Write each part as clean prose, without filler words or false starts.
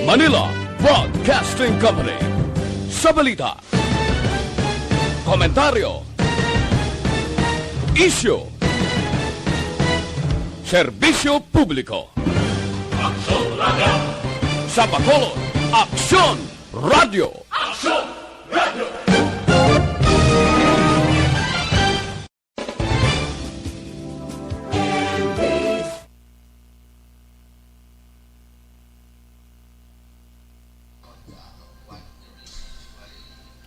Manila Broadcasting Company. Sa balita, komentaryo, isyu, serbisyo publiko. Aksyon Radio! Sa Bacolod, Aksyon Radio! Aksyon Radio!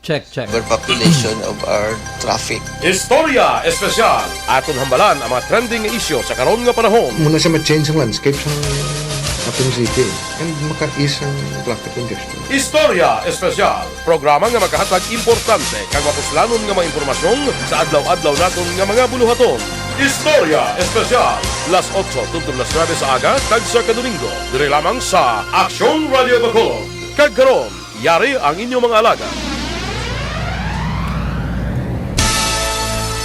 Check. Overpopulation of our traffic. Istorya Espesyal. Aton hambalan ang mga trending issue sa karon nga panahon. Muna siya ma-change ang landscape sa atong city and maka-ease ang traffic congestion. Istorya Espesyal. Programa nga magkahatag importante kag mapuslanon nga mga impormasyon sa adlaw-adlaw naton nga mga buluhaton. Istorya Espesyal. Las 8 tuntun las 9 sa aga kag sa kadomingo. Dire lamang sa Aksyon Radio Bacolod. Kag karon, yari ang inyong mga alaga.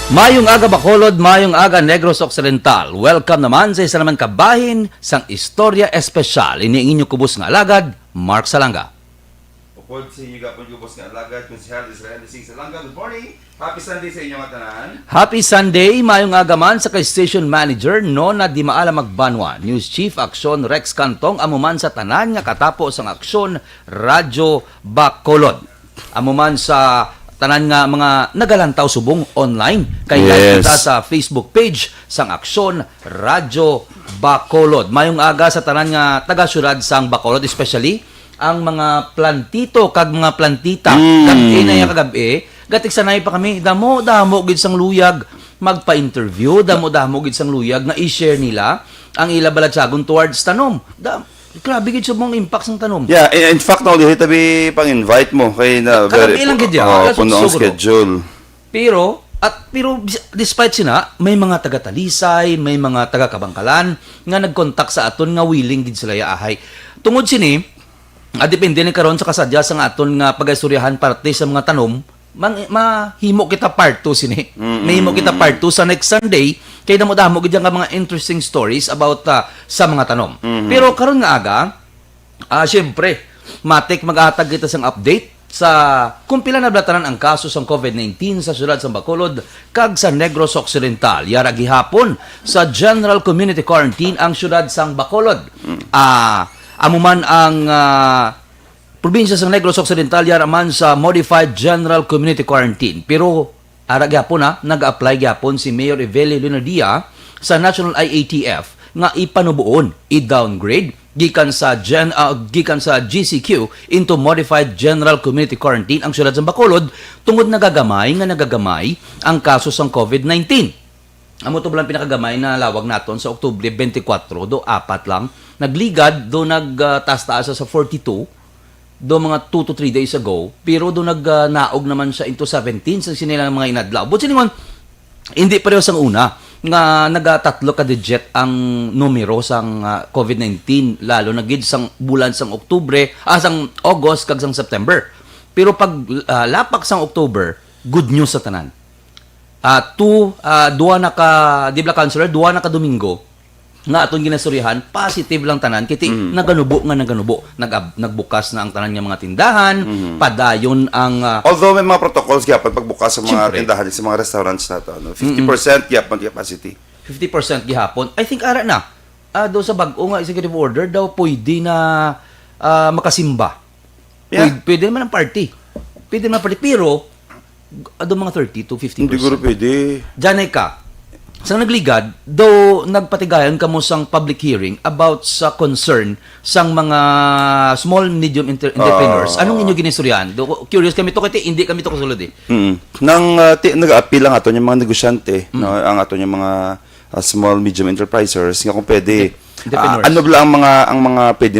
Mayong aga Bacolod, mayong aga Negros Occidental. Welcome naman sa isa naman kabahin sang Istorya Espesyal. Ini ang inyong kubos nga alagad, Mark Salanga. Upod sa inyo kapon kubos nga alagad, Konsehal Israel Desing Salanga. Good morning. Happy Sunday sa inyong tanan. Happy Sunday, mayong aga man sa kay-station manager, Nona Di Maala Magbanwa, News Chief Aksyon Rex Cantong, amuman sa tanan nga katapos ang Aksyon Radyo Bacolod. Amuman sa tanan nga mga nagalantaw subong online kay live kita sa Facebook page sang Aksyon Radyo Bacolod. Mayong aga sa tanan nga taga-syudad sang Bacolod, especially ang mga plantito kag mga plantita kag inaya kagabi gatik sanay pa kami damo gid sang luyag magpa-interview, damo gid sang luyag nga i-share nila ang ila balatsagon towards tanom. Grabe gid subong impact sang tanom. Yeah, in fact, no, dili tabi pang-invite mo kay na very ilang gid puno ang schedule. Pero despite sina, may mga taga-Talisay, may mga taga-Kabangkalan nga nag-contact sa aton nga willing gid sila yaahay. Tungod sini, depende ni karon sa kasadya sa aton nga pag-istoryahan parte sa mga tanom, mahimo kita part 2 sini. Mahimo kita part 2 sa next Sunday kay damo gid nga mga interesting stories about sa mga tanom. Pero karon nga aga, syempre, matik mag-atag kita sang update sa kung pila na blatanan ang kaso sang COVID-19 sa syudad sa Bacolod kag sa Negros Occidental. Yara gihapon sa General Community Quarantine ang syudad sang Bacolod. Amuman ang probinsya sa Negros Occidental yaraman sa Modified General Community Quarantine. Pero gyapon nag-apply gyapon si Mayor Evelio Lunardia sa National IATF nga ipanubuon i-downgrade gikan sa GCQ into Modified General Community Quarantine ang syudad sa Bacolod tungod nagagamay ang kaso sang COVID-19. Amo to lang pinakagamay na lawag naton sa Oktubre 24 do 4 lang nagligad do nagtaas-taas sa 42 do mga 2 to 3 days ago, pero do naog naman siya into 17 sa sinilang mga inadlaw. But siningon, hindi pareho sang una, nga nagatatlo ka digit ang numero sang COVID-19, lalo na gid sang bulan sang Oktubre, sang August kag sang September. Pero pag lapak sang October, good news sa tanan. Duwa na ka, di ba counselor, duwa na ka Domingo, nga atong ginasurihan, positive lang tanan kiti naganubo nagbukas na ang tanan nga mga tindahan, padayon ang Although may mga protocols gyapon pagbukas sa mga Siyempre. tindahan sa mga restaurants nato, 50% gyapon capacity. 50% gihapon. I think ara na. Do sa bag-o nga executive order daw pwede na makasimba. Yeah. Pwede naman ang party. Pero mga 30 to 50%. Hindi guro pwede. Janay ka. Sa nagligad, though nagpatigayan kamo sang public hearing about sa concern sang mga small medium entrepreneurs. Anong inyo ginistoryahan? Curious kami to kasi hindi kami to kasulod eh. Nag-appeal lang ato yung mga negosyante, no, ang ato yung mga small medium enterprisers nga kung pwede ano ba ang mga pwede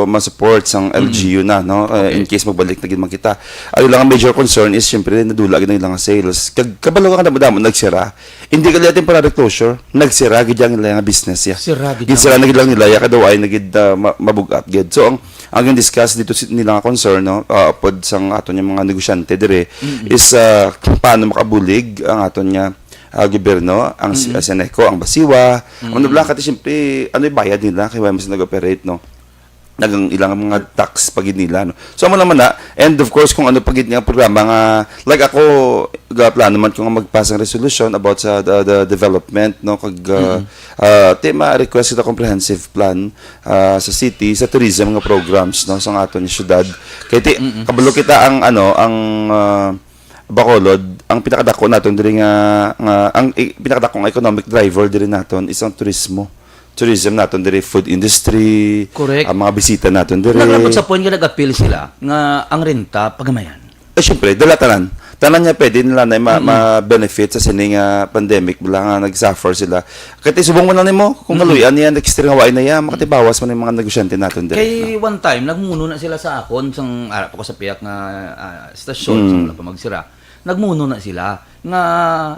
ma-support sang LGU na, no, in case magbalik na gid man kita. Ano lang ang major concern is syempre nadula gid ang ilang sales kabalo ka na nagsira, hindi ka natin para closure, nagsira gid ang ilang business ya, Sira na gid lang nila ya kadaway na gid mabugat gid. So ang discuss dito nila nga concern, no, pod sang aton yung mga negosyante dire is paano makabulig ang aton nga gobyerno, ang Seneco, ang Basiwa, ang Nablakati, siyempre, ano yung bayad nila kaya mas nag-operate, no? nagang ilang mga tax pagid nila no. So amo naman na, and of course kung ano pagid nga programa nga like ako plano man ko nga magpasa ng resolution about sa the development no kag tema request kita comprehensive plan sa city sa tourism nga programs no sa aton syudad kay ti kabalo kita ang ang Bacolod, ang pinakadako naton diri nga ang pinakadakong economic driver diri naton isang tourism naton diri, food industry, Correct. ang mga bisita naton diri. Nagabot sa point nga nag-appeal sila nga ang renta pagamayan. Syempre, dala tanan niya pwede nila na ma-benefit sa sining pandemic bala nga nag-suffer sila. Kaya subong mo na nimo kung kaluyan niya extra nga wain na ya makatibawas man yung mga negosyante naton diri. Kay one time nagmuno na sila sa akon sang arap ako sa piyak nga stasyon sa wala pa magsira. Nagmuno na sila nga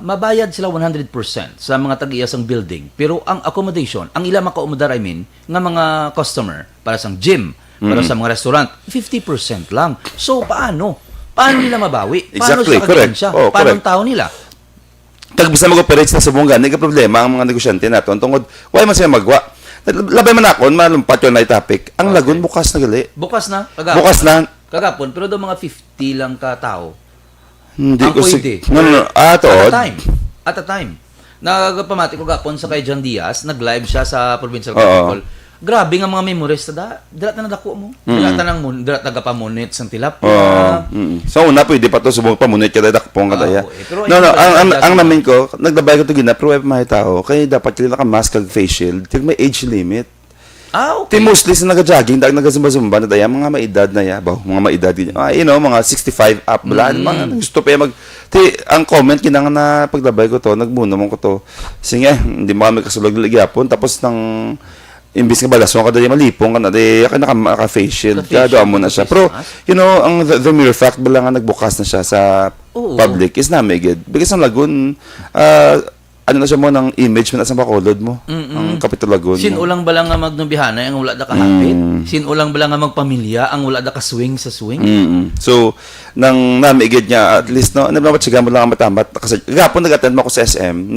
mabayad sila 100% sa mga tag-iyasang building. Pero ang accommodation, ang ila makaumudar nga mga customer para sa gym, para sa mga restaurant, 50% lang. So paano? Paano nila mabawi? Paano Exactly, sa correct. kagansya? Oh, Paano correct. ang tao nila? Kag bisa mag-operate sa subong gani ka problema ang mga negosyante naton tungod why man sila magwa. Labay man akon malumpat yon na topic. Ang lagun bukas na gali. Bukas na, kagapon. Bukas na. Kagapon, pero daw mga 50 lang ka tao. Hindi Ang ko pwede. no. At a Tood. time. At a time. Nagpamati ko gapon sa kay John Diaz, nag-live siya sa Provincial Oo. Capitol. Grabe nga mga memories na dilat na nadako mo. Dilat na nang dilat nagapamunit sang tilapia. So una pwede pa to subong pamunit kada dakpong kada ya. Pero No, ayun, ang namin ko, naglabay ko to gina pero may tao kay dapat kila ka mask kag face shield, til may age limit. Okay. Ti mostly sa naga-jogging, naga-zumba-zumba na daya, mga maedad na ya, mga maedad ganyan. Mga 65 up, bala, mga gusto pa mag... ang comment, kinangan na paglabay ko to, nagmuna mo ko to. Sige, hindi mo kami kasulog ligyapon, tapos nang... Imbis nga balasong ka dali malipong ka na, naka-face shield, doon mo na siya. Pero, ang the mere fact, bala nga nagbukas na siya sa public is namigid. Because ang lagun, ano na siya mo ng image mo na sa Bacolod mo, ang Kapitulagon. Sinulang bala nga magnubihanay ang wala da kahapit. Sinulang bala nga magpamilya ang wala da ka-swing sa swing. So, nang namigid niya, at least, no, nababat siya mo lang ang matamat. Kasi, gapon nag-attend mo ako sa SM,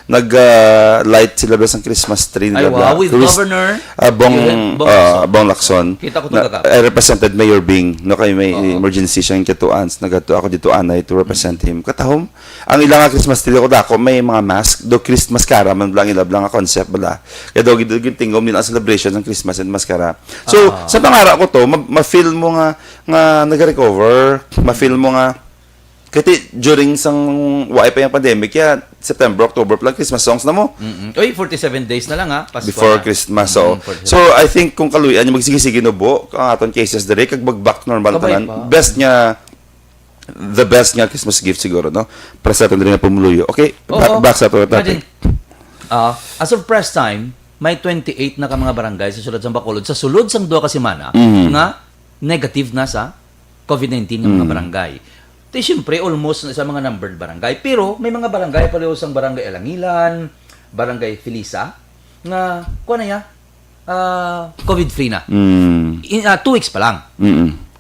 nag-light sila ba sa Christmas tree Ay, nila. wow, with Governor Bong Lacson. Kita ko to Na, kagap. I represented Mayor Bing, no, kay may emergency siyang katuans, nagato ako dito anay to represent him. Katahom, ang ilang nga Christmas tree ko dako, may mga mask, do Christmas mascara, man blang ilab lang nga concept bala. Kaya do gintingom nila ang celebration ng Christmas and mascara. So, sa pangarap ko to, ma-feel mo nga nag-recover, ma-feel mo nga kasi during sang wala pa yung pandemic, September, October pa lang, Christmas songs na mo. Oy, 47 days na lang ha. Pasko Before na. Christmas. 47. So, I think kung kaluyan, yung magsige-sige no bo, ang aton cases dere, kag mag-back normal Kabay tanan, pa. the best nga Christmas gift siguro, no? Para sa aton rin na pumuluyo. Okay, back sa ato Imagine, topic. as of press time, may 28 na ka mga barangay sa sulod sang Bacolod. Sa sulod sang 2 ka semana, nga negative na sa COVID-19 ng mga barangay. Ito siyempre, almost sa mga numbered barangay. Pero may mga barangay, paliw sang barangay Alangilan, barangay Felisa, nga, kuha na COVID-free na. 2 weeks pa lang.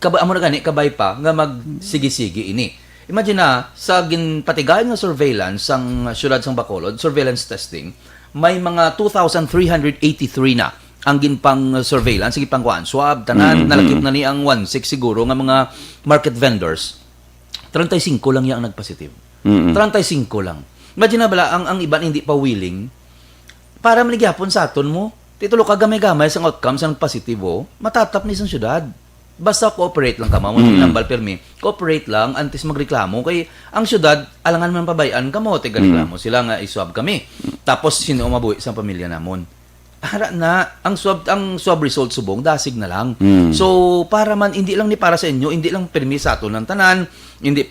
Amo na gani, kabay pa, nga magsigi-sigi ini. Imagine na, sa ginpatigayan nga surveillance sang syudad sang Bacolod, surveillance testing, may mga 2,383 na ang ginpang surveillance, sige pang kuan, swab, tanan, nalakip na ni ang 1.6 siguro nga mga market vendors. 35 lang yang nagpositive. 35 lang. Imagine na bala, ang iban hindi pa willing, para manigyapon sa aton mo, titulo ka gamay-gamay sa outcomes ang positibo, matatap ni sang syudad. Basta cooperate lang ka, mo nambal permi. Cooperate lang antes magreklamo kay ang syudad alangan man pabayaan kamo reklamo sila nga iswab kami. Tapos sino mabuhi sa pamilya namon. Para na ang swab result subong dasig na lang. So para man hindi lang ni para sa inyo, hindi lang permi sa aton ng tanan, hindi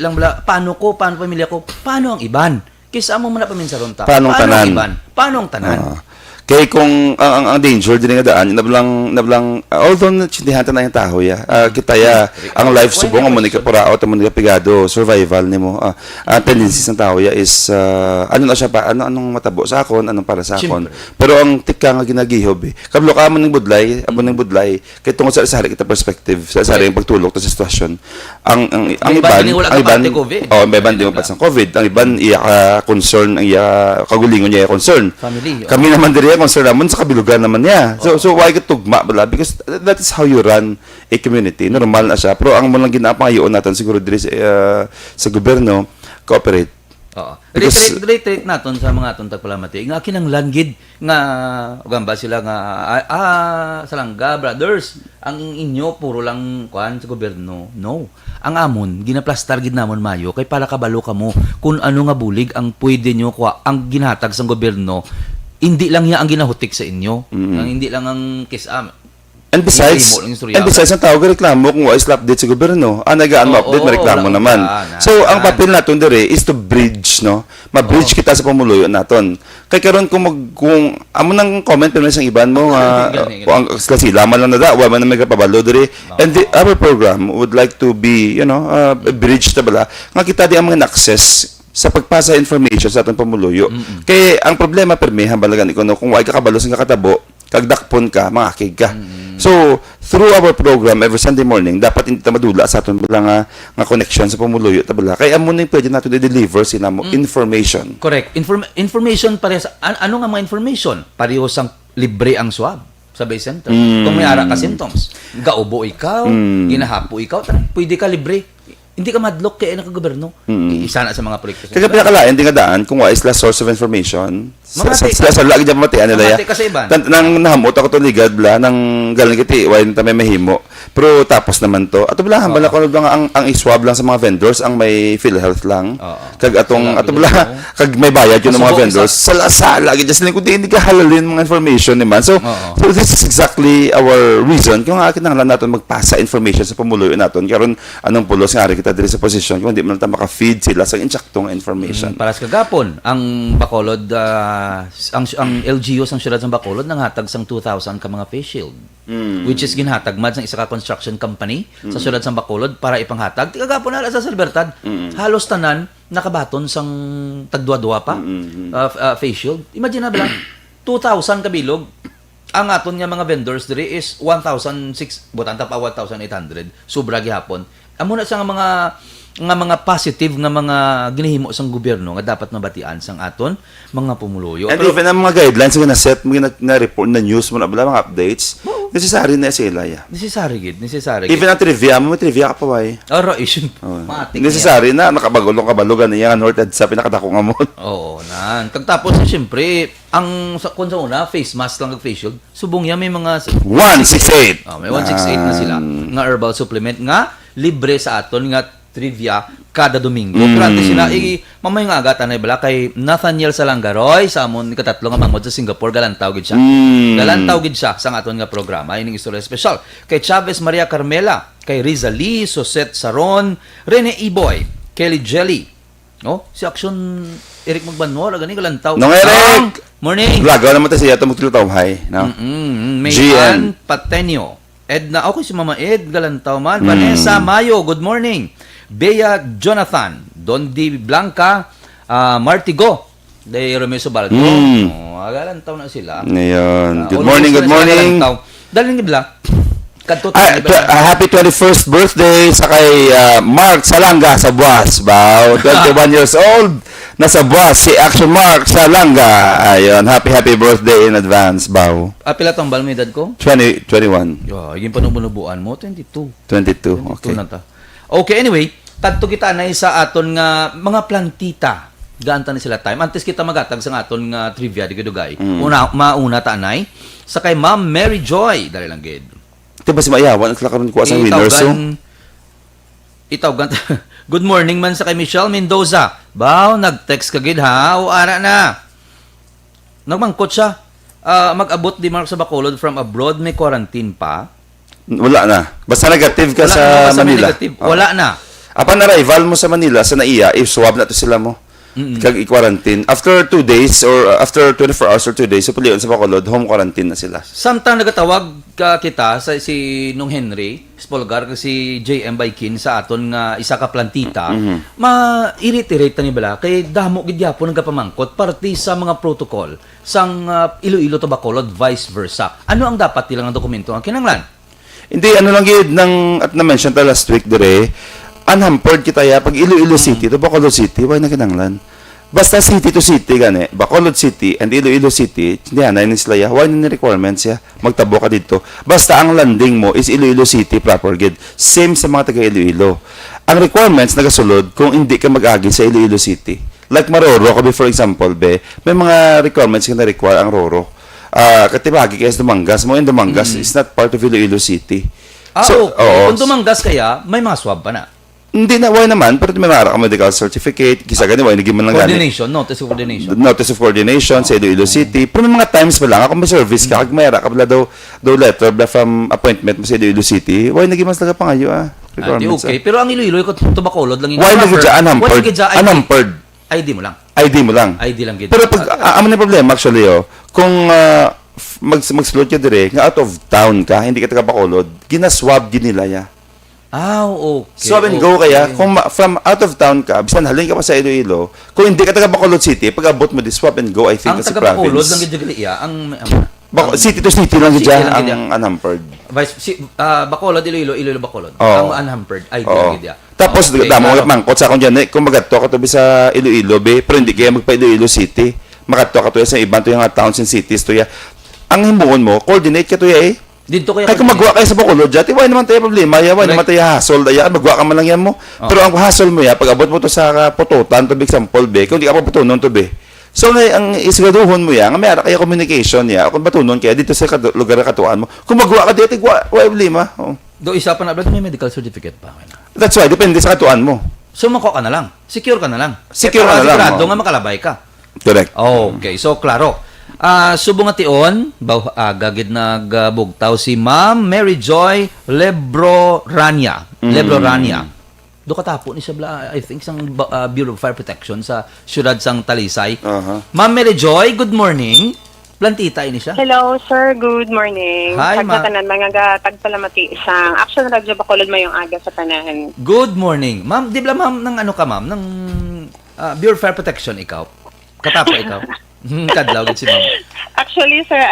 lang bala paano pamilya ko, paano ang iban? Kaysa mo man na paminsaron ta. Paano ang tanan? Ang iban? Paano ang tanan? Kaya kung ang danger din nga daan, nablang although chindihan na yung tao kita ang life subong mo ni kapurao mo ni pigado survival nimo ang tendencies ng tao is ano na siya pa anong matabo sa akon anong para sa akon pero ang tika nga ginagihob kablo ka mo ning budlay kay tungod sa sari kita perspective sa sari yung pagtulog sa sitwasyon ang iban may iban di mo pa sa COVID ang iban iya concern ang iya kagulingon niya concern Family. kami naman diri concern naman sa kabilugan naman niya. So why ka tugma bala? Because that is how you run a community. Normal na siya. Pero ang mga ginapangayoon natin siguro diri sa gobyerno, cooperate. Oo. Because- Reiterate naton sa mga atong tagpalamati. Nga kinanglan gid nga gamba sila nga salangga brothers, ang inyo puro lang kuan sa gobyerno. No. Ang amon ginaplastar gid namon mayo kay para kabalo kamo kung ano nga bulig ang pwede nyo ang ginhatag sa gobyerno. Hindi lang niya ang ginahutik sa inyo. Ang hindi lang ang kisam. And besides, Ihimo lang yung istorya. ang tawag reklamo kung wais update sa gobyerno. Nagaan mo update, mareklamo wala naman. na. So, ang papel natin dire is to bridge, no? Ma-bridge kita sa pamuluyo naton. Kay karon kung amo nang comment pero isang iban mo Gani. kung ang kasi laman lang na da, wa man na may kapabalo dire. And our program would like to be, a bridge ta bala nga kita di ang mga access sa pagpasa information sa atong pamuluyo. Kay ang problema permihan balagan ikono kung wa ka kabalo sa katabo, kagdakpon ka, makakig ka. So, through our program every Sunday morning, dapat hindi ta madula sa aton bala nga connection sa pamuluyo ta bala. Kaya amo ning pwede nato i-deliver sinamo information. Correct. Information pareho sa ano nga mga information? Pareho sang libre ang swab sa base center. Kung may ara ka symptoms, gaubo ikaw, ginahapo ikaw, pwede ka libre. Hindi ka madlock kay nakagobyerno. Isa na sa mga proyekto. Kaya pinakalain din nga daan kung is last source of information. Mamati Sa lagi dyan matian nila ya. Mamati ka sa iban. Nang nahamot ako to ligad bla nang galing kiti wain ta may mahimo. Pero tapos naman to. Ato bla hambal ako lang ang iswab lang sa mga vendors ang may PhilHealth lang. Kag atong ato bla kag may bayad yun ng mga Masubok vendors. Sala lagi just hindi ka halalin mga information ni man. So this is exactly our reason kung akin nang natin magpasa information sa pamuluyo naton karon anong pulos nga kita diri sa position kung hindi man ta maka-feed sila sa insaktong information. Para sa kagapon, ang Bacolod, ang LGU sang siyudad ng Bacolod nanghatag sang 2,000 ka mga face shield. Which is ginhatag mad sang isa ka construction company sa siyudad sang Bacolod para ipanghatag. Kagapon na sa Libertad, halos tanan nakabaton sang tagdua-dua pa face shield. Imagine na ba 2,000 kabilog. Ang aton nga mga vendors diri is 1,600, butanta pa 1,800. Sobra gihapon. Amo na sa mga positive nga mga ginahimo sang gobyerno nga dapat mabatian sang aton mga pumuluyo. And even ang mga guidelines nga na-set mo na report na news mo na bala mga updates, necessary na sila ya. Necessary gid. Even ang trivia mo, may trivia ka pa wai. Oro issue. Matik. Necessary na nakabagulong kabalugan niya north and sa pinakadako nga mo. Oo, nan. Tapos syempre, ang kung sa una face mask lang ag face shield, subong ya may mga 168. may 168 na sila nga herbal supplement nga libre sa aton nga trivia kada Domingo. Pero antes sila, mamay nga agad anay bala kay Nathaniel Salangaroy sa amon katatlo nga mangod sa Singapore, galantaw gid siya. Galantaw gid siya sa aton nga programa, ining istorya special. Kay Chavez Maria Carmela, kay Riza Lee, Soset Saron, Rene Iboy, Kelly Jelly, si Action Eric Magbanor, gani galantaw. Nong Eric! Morning! Lagaw naman tayo siya itong magtulutawhay. No? Mayan Patenio. Edna, okay si Mama Ed, galantaw man. Vanessa Mayo, good morning. Bea Jonathan, Dondi Blanca, Martigo, de Romeo Subaldo. Galantaw na sila. Ngayon. Good morning. Daling gibla. Happy 21st birthday sa kay Mark Salanga sa Buas. 21 years old. Nasa Buas si Action Mark Salanga. Ayun, happy birthday in advance, Bao. Pila tong balong edad ko? 21. Yung panubunubuan mo, 22. 22. Okay. Na ta. Okay, anyway, tadto kita na sa aton nga mga plantita. Gaanta ni sila time. Antes kita magatag sa aton nga trivia di kadugay. Mauna ta anay sa kay Ma'am Mary Joy, dali lang gid. Ito ba si Mayawan? Ang karon ko sa winners. Itawgan. Good morning man sa kay Michelle Mendoza. Baw, nag-text ka gid ha. O ara na. Nagmangkot siya. Mag-abot di Mark sa Bacolod from abroad, may quarantine pa. Wala na. Basta negative ka Wala sa na, basta may Manila. negative. Wala na. Apan na-arrival mo sa Manila, sa NAIA, swab na to sila mo. Kag i-quarantine. After 2 days or after 24 hours or 2 days, sa pulion sa Bacolod, home quarantine na sila. Samtang nagatawag kita sa si Nung Henry Spolgar kasi JM Baikin sa aton nga isa ka plantita, ma-irritate ni bala kay damo gid gyapon nagapamangkot parte sa mga protocol sang Iloilo to Bacolod vice versa. Ano ang dapat nilang dokumento ang kinahanglan? Hindi, ano lang yun, at na-mention ta last week dire, unhampered kita ya, pag Iloilo City, to Bacolod City, why na kinanglan? Basta city to city gani, Bacolod City and Iloilo City, hindi na sila ya. Why na requirements ya? Magtabo ka dito. Basta ang landing mo is Iloilo City proper gid. Same sa mga taga Iloilo. Ang requirements nagasulod kung hindi ka mag-agi sa Iloilo City. Like Maroro, kabi for example, may mga requirements ka na require ang Roro. Katibagi kaya sa Dumangas mo, in Dumangas is not part of Iloilo City. Okay. oo. Kung tumangas kaya, may mga swab pa na. Hindi na, why naman? Pero may mara ka medical certificate. Kisa gani, why naging man lang gani. Coordination, notice of coordination. Notice of coordination sa Iloilo City. Pero may mga times pa lang, kung may service ka, kag mayara ka pala daw letter from appointment mo sa Iloilo City, why naging mas laga pangayo requirements. Okay, pero ang Iloilo, kung tubakolod lang yung Why naging dyan unhampered? Unhampered. ID mo lang. ID mo lang. ID lang gid. Pero pag, amo na yung problema actually, kung mag-slot ka dire, nga out of town ka, hindi ka taga Bacolod, ginaswab din nila ya. Okay. Swab and go kaya, kung from out of town ka, bisan halin ka pa sa Iloilo, kung hindi ka taga Bacolod City, pag abot mo di swab and go, I think ang that's a taga Bacolod lang province. gid iya, ang City to city lang City dyan, lang gid ang unhampered. Bacolod, Iloilo, Bacolod. Oo. Ang unhampered ID Oo. lang gid iya. Tapos, Okay, damo claro. mangkot sa akong dyan, kung magadto ka to sa Iloilo, pero hindi kaya magpa Iloilo City, magadto ka to sa ibang to yung mga towns and cities to ya. Ang himuon mo, coordinate ka to ya Dito kaya Kaya kung magwa kayo sa Bacolod, dyan, why naman tayo problema, why Correct. naman tayo hassle, magwa ka man lang yan mo. Pero ang hassle mo pag abot mo to sa pututan, to example, kung di ka pa putunon to So, ang isgaduhon mo nga may ara kaya communication kung batunon kaya dito sa lugar na katuan mo. Kung magwa ka dito, why problema. Do isa pa na may medical certificate pa. That's why, depende sa katuan mo. So mako ka na lang. Secure ka na lang. Secure ka na lang, Sigurado oo. nga makalabay ka. Correct. Okay, so klaro. Subong nga tion, gagid nagbugtaw si Ma'am Mary Joy Lebrorania. Lebrorania. Do katapo ni siya I think sang Bureau of Fire Protection sa siyudad sang Talisay. Ma'am Mary Joy, good morning. Plantita ini siya. Hello, sir. Good morning. Hi, ma'am. Tanan mga tagpalamati isang Action Radio Bacolod mayong aga sa tanahan. Good morning. Ma'am, di ba ma'am ng ano ka ma'am ng Bureau of Fire Protection ikaw? Katapo ikaw. Kadlaw gid si ma'am. Actually, sir,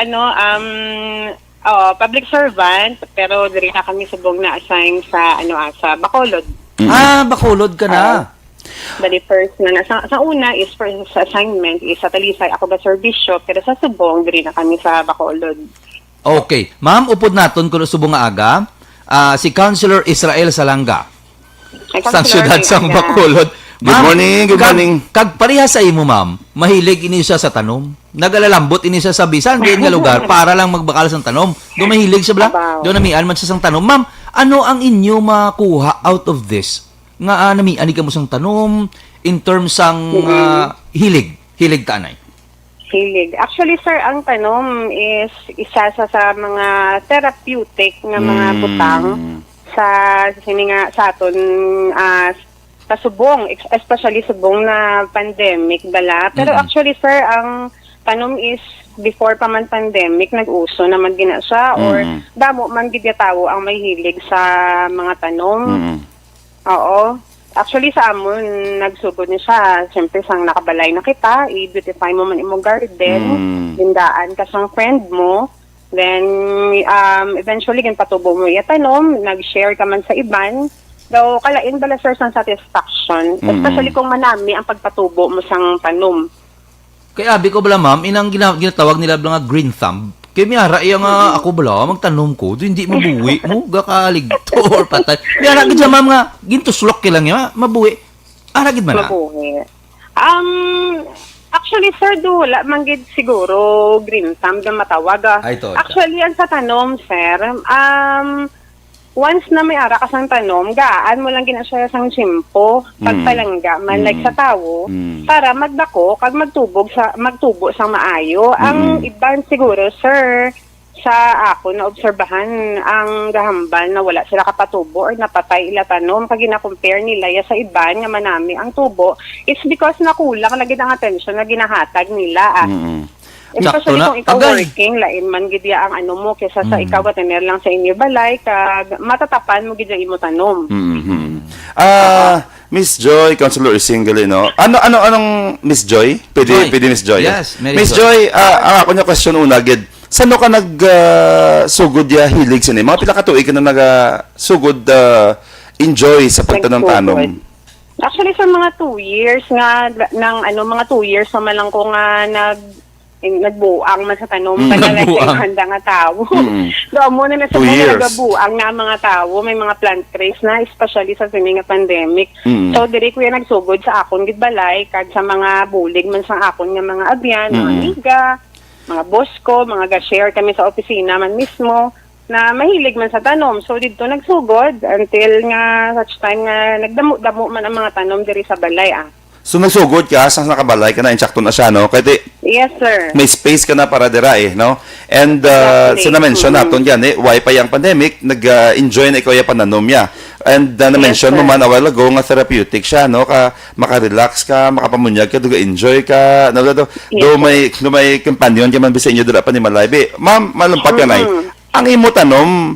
public servant, pero diri na kami subong na assign sa sa Bacolod. Bacolod ka na. Bali first na sa una is for sa assignment is sa Talisay ako ba serbisyo, pero sa subong diri na kami sa Bacolod. Okay. Ma'am, upod naton kuno subong nga aga. Si Councilor Israel Salanga. Ay, Sang Councilor, siyudad sang aga. Bacolod. Good morning, good morning. Kag pareha sa imo, ma'am, mahilig ini siya sa tanom. Nagalalambot ini siya sa bisan diin nga lugar para lang magbakal sang tanom. Do mahilig siya bla? Abaw. Do namian man siya sang tanom. Ma'am, ano ang inyo makuha out of this? Nga namian ka mo sang tanom in terms sang hilig tanay. Hilig. Actually, sir, ang tanom is isa sa mga therapeutic nga mga butang sa sininga sa aton sa subong, especially subong na pandemic bala. Pero actually, sir, ang tanom is before pa man pandemic, nag-uso naman gina siya or damo man gid tawo ang may hilig sa mga tanom. Oo. Actually, sa amon, nagsugod niya siya. Siyempre, sang nakabalay na kita, i-beautify mo man imong garden, lindaan ka sang friend mo, then, eventually, patubo mo tanom, nag-share ka man sa iban, daw, kalain bala, sir, sang satisfaction, especially kung manami ang pagpatubo mo sang tanom. Kaya abi ko bala ma'am, inang ginatawag nila bala nga green thumb. Kaya miyara iya nga ako bala, magtanom ko, do hindi mabuwi mo, gakaligto or patay. Miyara gid ma'am nga, gintuslok lang ya, mabuwi. Ara gid man na. Mabuhi. Actually, sir, do wala man gid siguro green thumb na matawag. Ay, to, Actually, ang sa tanom, sir, once na may ara ka sang tanom, gaan mo lang gina siya sang simpo, pagpalangga man like sa tawo, para magdako kag magtubo sang maayo. Ang iban siguro, sir, sa ako na obserbahan ang gahambal na wala sila kapatubo or napatay ila tanom kag gina-compare nila ya sa iban nga manami ang tubo, it's because nakulang lagi ang attention na ginahatag nila. Especially Sakto na. kung ikaw Agay. working, lain man gid ya ang ano mo kaysa sa ikaw atender lang sa inyo balay kag matatapan mo gid ya imo tanom. Miss Joy, Councilor Isinggali, no? Anong Miss Joy? Joy. Pwede Miss Joy? Yes, Mary Miss Joy. Joy, ang ako niya question una, gid. Saan ka sugod ya hilig sa mga pila ka tuig ka na sugod enjoy sa pagtanom-tanom? Actually, sa mga 2 years nga, mga 2 years naman lang ko nga nagbuang man sa tanom, nagbuang. handa nga tao. Doon muna na 2 sa mga years. nagabuang na mga tao, may mga plant trace na, especially sa sini nga pandemic. So, diri ko yan nagsugod sa akon gidbalay, kag sa mga bulig man sa akon nga mga abyan, mga amiga, mga boss ko, mga ga-share kami sa opisina man mismo, na mahilig man sa tanom. So, dito nagsugod until nga such time nga nagdamo-damo man ang mga tanom diri sa balay. So nagsugod ka, sa nakabalay ka na, insakto na siya, no? Kaya Yes, sir. may space ka na para dira no? And Exactly. so na-mention natin yan why pa yung pandemic, nag-enjoy na ikaw yung pananom niya. And na-mention Yes, mo sir. man a while ago nga therapeutic siya, no? Maka-relax ka, makapamunyag ka, enjoy ka, no? Do may companion ka man bisa inyo dira pa ni Malaybe. Ma'am, malumpat ka na ang imo tanom,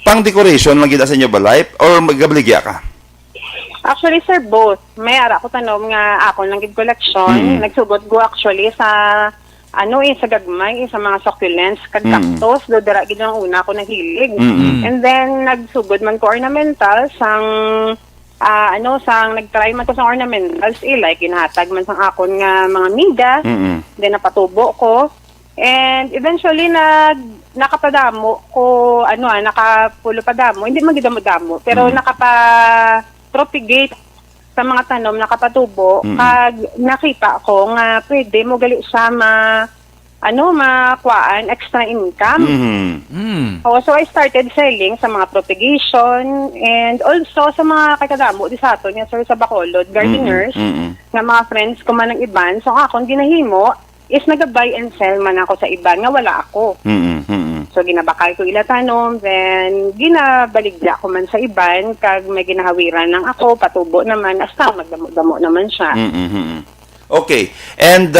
pang decoration lang gid sa inyo balay or magabligya ka? Actually, sir, both. May ara ko tanom nga ako lang gid collection. Nagsugod ko actually sa sa gagmay, sa mga succulents, kag cactus, do dira gid ang una ko naghilig. And then nagsugod man ko ornamentals sang sang nagtry man ko sa ornamentals, like ginhatag man sang akon nga mga mida, then napatubo ko. And eventually nakapadamo ko nakapulo pa damo, hindi man gidamo-damo, pero nakapa-propagate sa mga tanom, nakapatubo, kag nakita ko nga pwede mo gali siya makuhaan extra income. So I started selling sa mga propagation and also sa mga kakadamo di sa aton nga sir sa Bacolod gardeners nga mga friends ko man ng iban. So akong ginahimo is nag-buy and sell man ako sa iban nga wala ako. So ginabakal ko ila tanom, then ginabaligya ko man sa iban, kag may ginahawiran ng ako, patubo naman, hasta magdamo-damo naman siya. Okay. And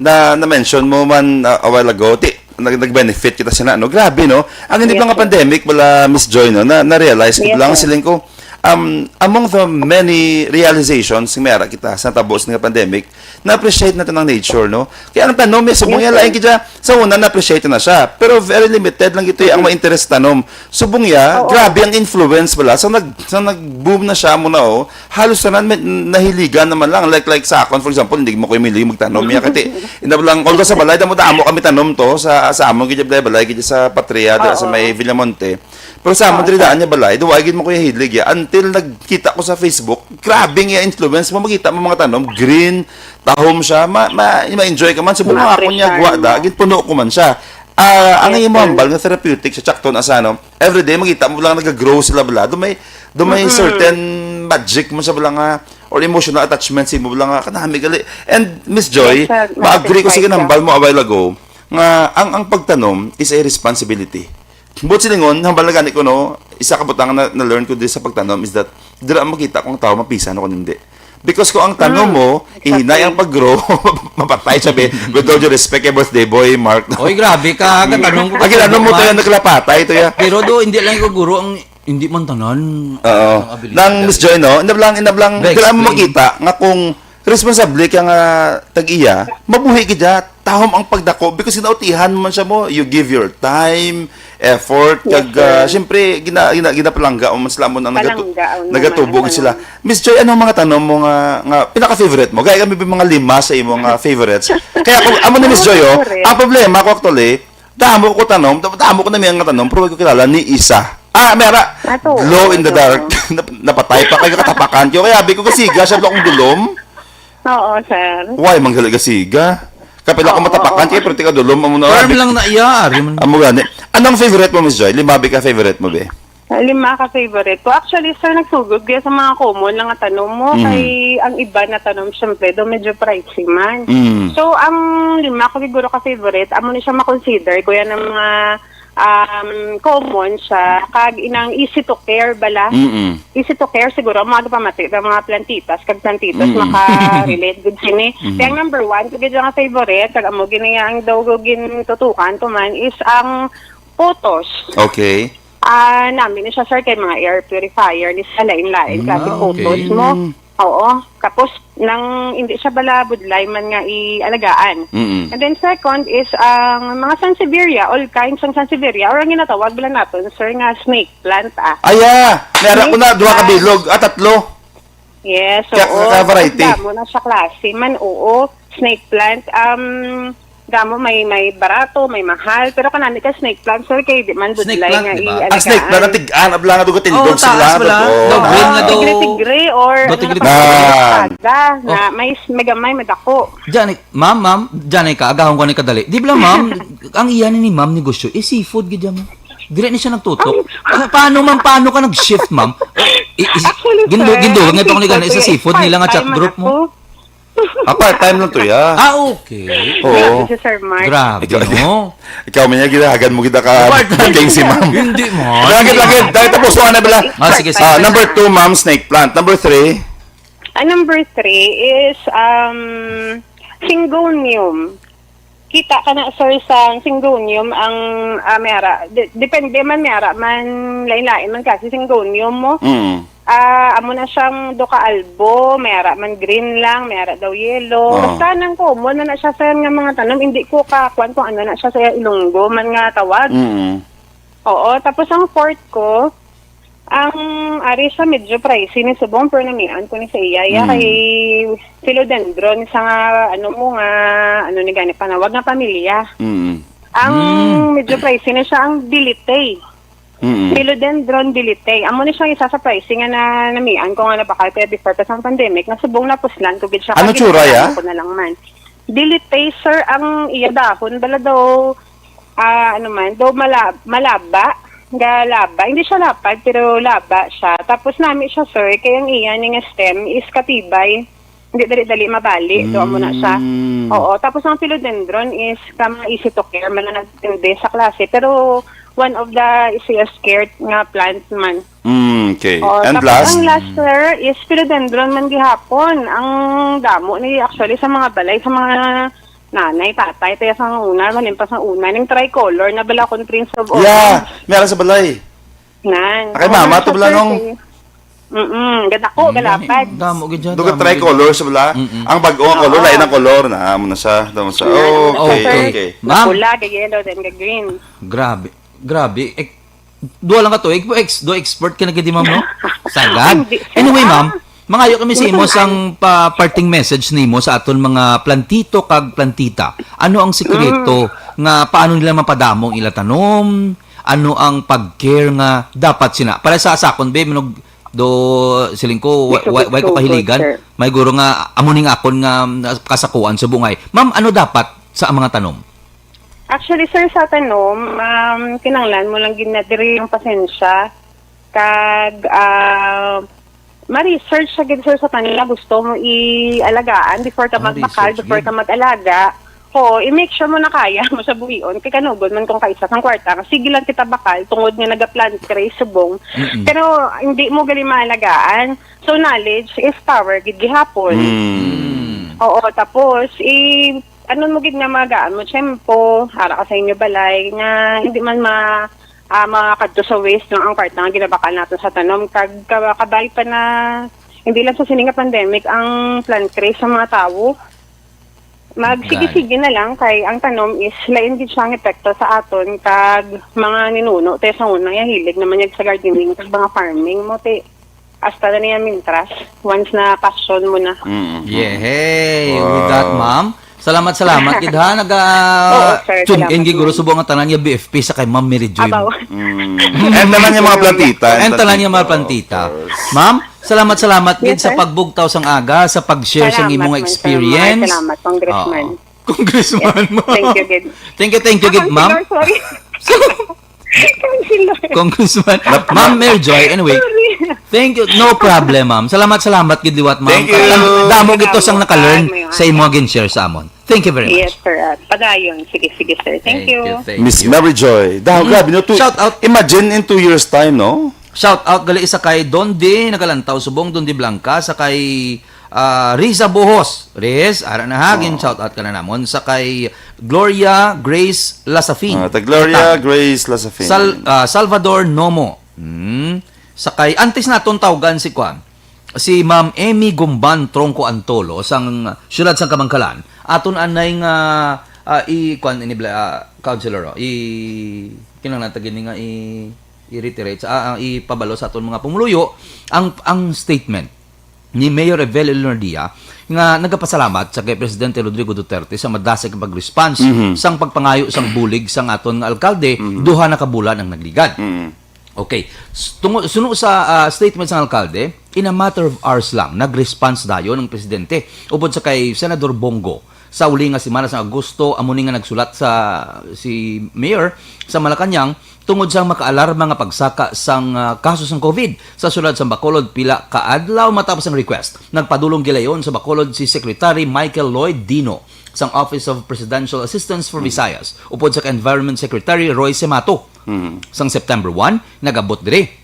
na-mention mo man a while ago, nag-benefit kita sa no? Grabe, no? Ang hindi Yes, lang nga sir. pandemic, wala Miss Joy, no? Na-realize ko Yes, lang sir. siling ko, among the many realizations ng mera kita sa tabos ng pandemic, na-appreciate natin ang nature, no? Kaya ang tanom, subong Yes, yan, sir. laing kita, sa una, na-appreciate na siya. Pero very limited lang ito ang ma-interest tanom. Subong ya, Oo. grabe ang influence pala. Sa nag-boom na siya muna, halos na nahiligan naman lang. Like sa akon, for example, hindi mo ko yung milig magtanom. Kasi, lang, although sa balay, damo kami tanom to, sa amon, gidya balay, gidya sa Patria, sa may Villamonte. Pero sa amon, daan niya balay, duwagin mo ko yung hilig ya. Until nagkita ko sa Facebook, grabe nga influence mo, makita mo mga tanom, green, tahom siya, ma-enjoy ka man. Subukan ako niya, guwada, puno ko man siya. Ang iyong mahambal nga therapeutic sa Chacton Asano, everyday makita mo lang nag-grow sila bala. May certain magic mo sa bala nga or emotional attachment sa mo bala nga kanami gali. And Miss Joy, Yes, sir. ma-agree ko sa Satisfied ginambal mo a while ago nga ang pagtanom is a responsibility. But silingon, hambal na gani ko no, isa ka butang na-learn ko din sa pagtanom is that dira makita kung tao mapisa no kung hindi. Because kung ang tanong mo, ihinay ang pag-grow, mapatay sabi, with all due respect kay birthday boy, Mark. Oy, grabe ka. Katanong ko. Ano mo to yan, naglapatay ito yan. Pero hindi lang ko guro ang hindi man tanan. Oo. abilidad. Nang Miss Joy, no? Inablang, Ba, kailangan mo explain. makita nga kung responsable ka nga tag-iya, mabuhi ka dyan, tahom ang pagdako, because ginautihan man siya mo, you give your time, effort, Yes, kag, sir. siyempre, ginapalangga, o man sila mo nang Palangga, nagatubog naman, sila. Miss Joy, anong mga tanong mo nga pinaka-favorite mo? Kaya kami mga 5 sa imong favorites. Kaya kung, amo na Miss Joy, Correct. ang problema ko actually, damo ko na may nga tanong, pero ko kilala ni isa. Mera, Ato. glow in the dark. Napatay pa kayo katapakan ko. Kaya sabi ko kasiga, siya akong dulom. Oo, sir. Why, manggala kasiga? Kapila ko matapakan kayo, pero tika dulom. Amo na. Term lang na iya. Amo gani. Anong favorite mo, Miss Joy? Limabi ka favorite mo, be? 5 ka favorite ko. Actually, sir, nagsugod kaya sa mga common lang nga tanong mo. Kay ang iba na tanong, syempre, do medyo pricey man. So, ang 5 ko siguro ka favorite, amo na siya makonsider. Kuya ng mga common siya. Kag inang easy to care bala. Easy to care siguro. Mga pamati, mga plantitas. Kag plantitas, maka-relate good sini. Kaya ang number 1, kag nga favorite, kag amo ginayang daw gintutukan to man is ang photos. Okay. Namin na siya, sir, kay mga air purifier, ni sa lain-lain, klase okay. photos mo. Oo. Tapos, nang hindi siya bala budlay man nga ialagaan. And then second is, ang mga Sansevieria, all kinds ng Sansevieria, or ang ginatawag bala natin, sir, nga snake plant, Aya! Meron ko na, 2 ka bilog, 3. Yes, Kaya oo. ka-variety. Damo na siya klase man, oo. Snake plant, damo may barato, may mahal. Pero kanani ka snake plant, sir, kay di man Snake budlay plant, nga di ba? i-alagaan. Snake plant, natig-an, abla nga dugo tindog taas pala. Daw green nga daw. Tigre-tigre or Daw ano tigre- na Ah. pa, na may megamay, madako. Diyan, ma'am, diyan ka, agahon ko ni kadali. Di ba, ma'am, ang iyan ni ma'am negosyo, seafood, gidya mo. Dire ni siya nagtutok. Paano, ma'am, paano ka nag-shift, ma'am? Actually, sir, Gindo, ang ganito ko ni seafood sa ko, seafood is nila nga chat part-time group man mo. ako. Part-time lang to, ya. Okay. Oo. Grabe si Sir Mark. Grabe, no? Ikaw man yung ginahagan mo kita ka king si ma'am. Hindi, ma'am. Lagit. Dahil tapos mo na bala. Sige, sige. Number 2, ma'am, snake plant. Number 3, Number 3 is syngonium. Kita ka na, sir, sa syngonium ang mayara. Depende man mayara man lain-lain man kasi syngonium mo. Amo na siyang do ka albo, mayara man green lang, mayara daw yellow. Basta nang common na siya sa nga mga tanom, hindi ko kakuan kung ano na siya sa Ilonggo man nga tawag. Oo, tapos ang fourth ko, ang ari sa medyo pricey ni subong pero namian ko ni sa iya kay philodendron sa nga ano mo nga ano ni gani panawag nga pamilya. Ang medyo pricey na siya ang dilitay. Philodendron dilitay. Amo ni siya isa sa pricing nga na namian ko nga napakal kaya before pa sa pandemic na subong na puslan ko gid siya. Ano tsura, ya? Ko na lang man. Dilitay, sir, ang iya dahon bala daw ano man daw malaba nga laba. Hindi siya lapad, pero laba siya. Tapos namin siya, sir, kaya ang iyan ng stem is katibay. Hindi dali-dali mabali. Doon mo na siya. Oo. Tapos ang philodendron is easy to care. Malanagtindi sa klase. Pero one of the easiest cared nga plant man. Okay. Oo, And tapos last? ang last, sir, is philodendron man gihapon. Ang damo ni actually sa mga balay, sa mga nanay, tatay, tayo sa una, malimpas ang una, ng tricolor na bala kong Prince of Orange. Yeah, meron sa balay. Nan. Kay mama, to bala nung... Ganda ko, galapad. Damo, gidya. Duga tricolor sa bala. Ang bagong color, lain ang color na. Amo na siya. Tama siya. Okay. Ma'am. Pula, yellow, then green. Grabe. Duwa lang ka to. Do expert ka na gidi, ma'am, no? Sagad. Hindi. Anyway, ma'am, mangayo kami sa imo sang parting message nimo sa aton mga plantito kag plantita. Ano ang sikreto nga paano nila mapadamong ila tanom? Ano ang pag-care nga dapat sina? Para sa sakon be minog do siling ko way ko kahiligan. May guro nga amuning akon nga kasakuan sa bungay. Ma'am, ano dapat sa mga tanom? Actually, sir, sa tanom, kinanglan mo lang ginadiri yung pasensya. Kag, ma-research sa sir sa kanila gusto mo i-alagaan before ka magmakal, research, before ka mag-alaga. I-make sure mo na kaya mo sa buhion. Kaya kanugod man kung kaisa sang kwarta. Sige lang kita bakal, tungod nga nag-plant ka rin subong. Pero hindi mo gali maalagaan. So, knowledge is power, gid gihapon. Oo, tapos, ano mo gid nga magaan mo, tiyempo, hara ka sa inyo balay, nga hindi man makakadto sa waste ng ang part nga ginabakal natin sa tanom. Kabay pa na, hindi lang sa sininga pandemic, ang plant trace sa mga tao. Magsige-sige na lang kay ang tanom is lain gid siyang epekto sa aton kag mga ninuno te sa unang hilig naman yag sa gardening kag mga farming mo te hasta na niya mintras once na passion mo na. Yeah, with that, ma'am. Salamat gid ha. Oo, sir, Tune in salamat, giguro subong ang tanan niya BFP sa kay Ma'am Mary Joy. Abaw. And naman yung mga plantita. And tanan niya mga plantita. Ma'am, salamat gid Yes, sa sir. pagbugtaw sang aga, sa pag-share sang imong man, Sir experience. Mark. Salamat, Congressman. Congressman mo. Thank you, gid. Thank you, gid, ma'am. Sorry. Councilor. Congressman. Ma'am Mary Joy, anyway. Thank you. No problem, ma'am. Salamat gid liwat, ma'am. Thank you. Damo gid to sang naka-learn sa imo gin share sa amon. Thank you very much. Yes, sir. Padayon. Sige, sir. Thank you. Miss Mary Joy. Grabe, no? Shout out. Imagine in 2 years time, no? Shout out gali isa kay Dondi nagalantaw subong Dondi Blanca sa kay Riza Bohos. Riz, ara na hagin shout out ka na namon sa kay Gloria Grace Lasafin. Gloria Grace Lasafin. Salvador Nomo. Sa kay antes naton tawgan si Ma'am Amy Gumban Tronco Antolo sang siyudad sang Kamangkalan. Aton anay nga counselor kinang tagin nga i-reiterate sa ipabalo sa aton mga pumuluyo ang statement ni Mayor Evel Leonardia nga nagapasalamat sa kay Presidente Rodrigo Duterte sa madasig pag-response sang pagpangayo sang bulig sang aton nga alkalde duha na ka bulan ang nagligad. Okay. Suno sa statement ng alkalde, in a matter of hours lang, nag-response dayon ng presidente. Upod sa kay Senador Bongo, sa uli nga semana sa Agosto, amuni nga nagsulat sa si Mayor sa Malacanang tungod sang makaalarma nga pagsaka sang kaso sang COVID sa sulad sa Bacolod pila kaadlaw matapos ang request. Nagpadulong gilayon sa Bacolod si Secretary Michael Lloyd Dino sang Office of Presidential Assistance for Visayas upod sa Environment Secretary Roy Semato. Sang September 1, nagabot dire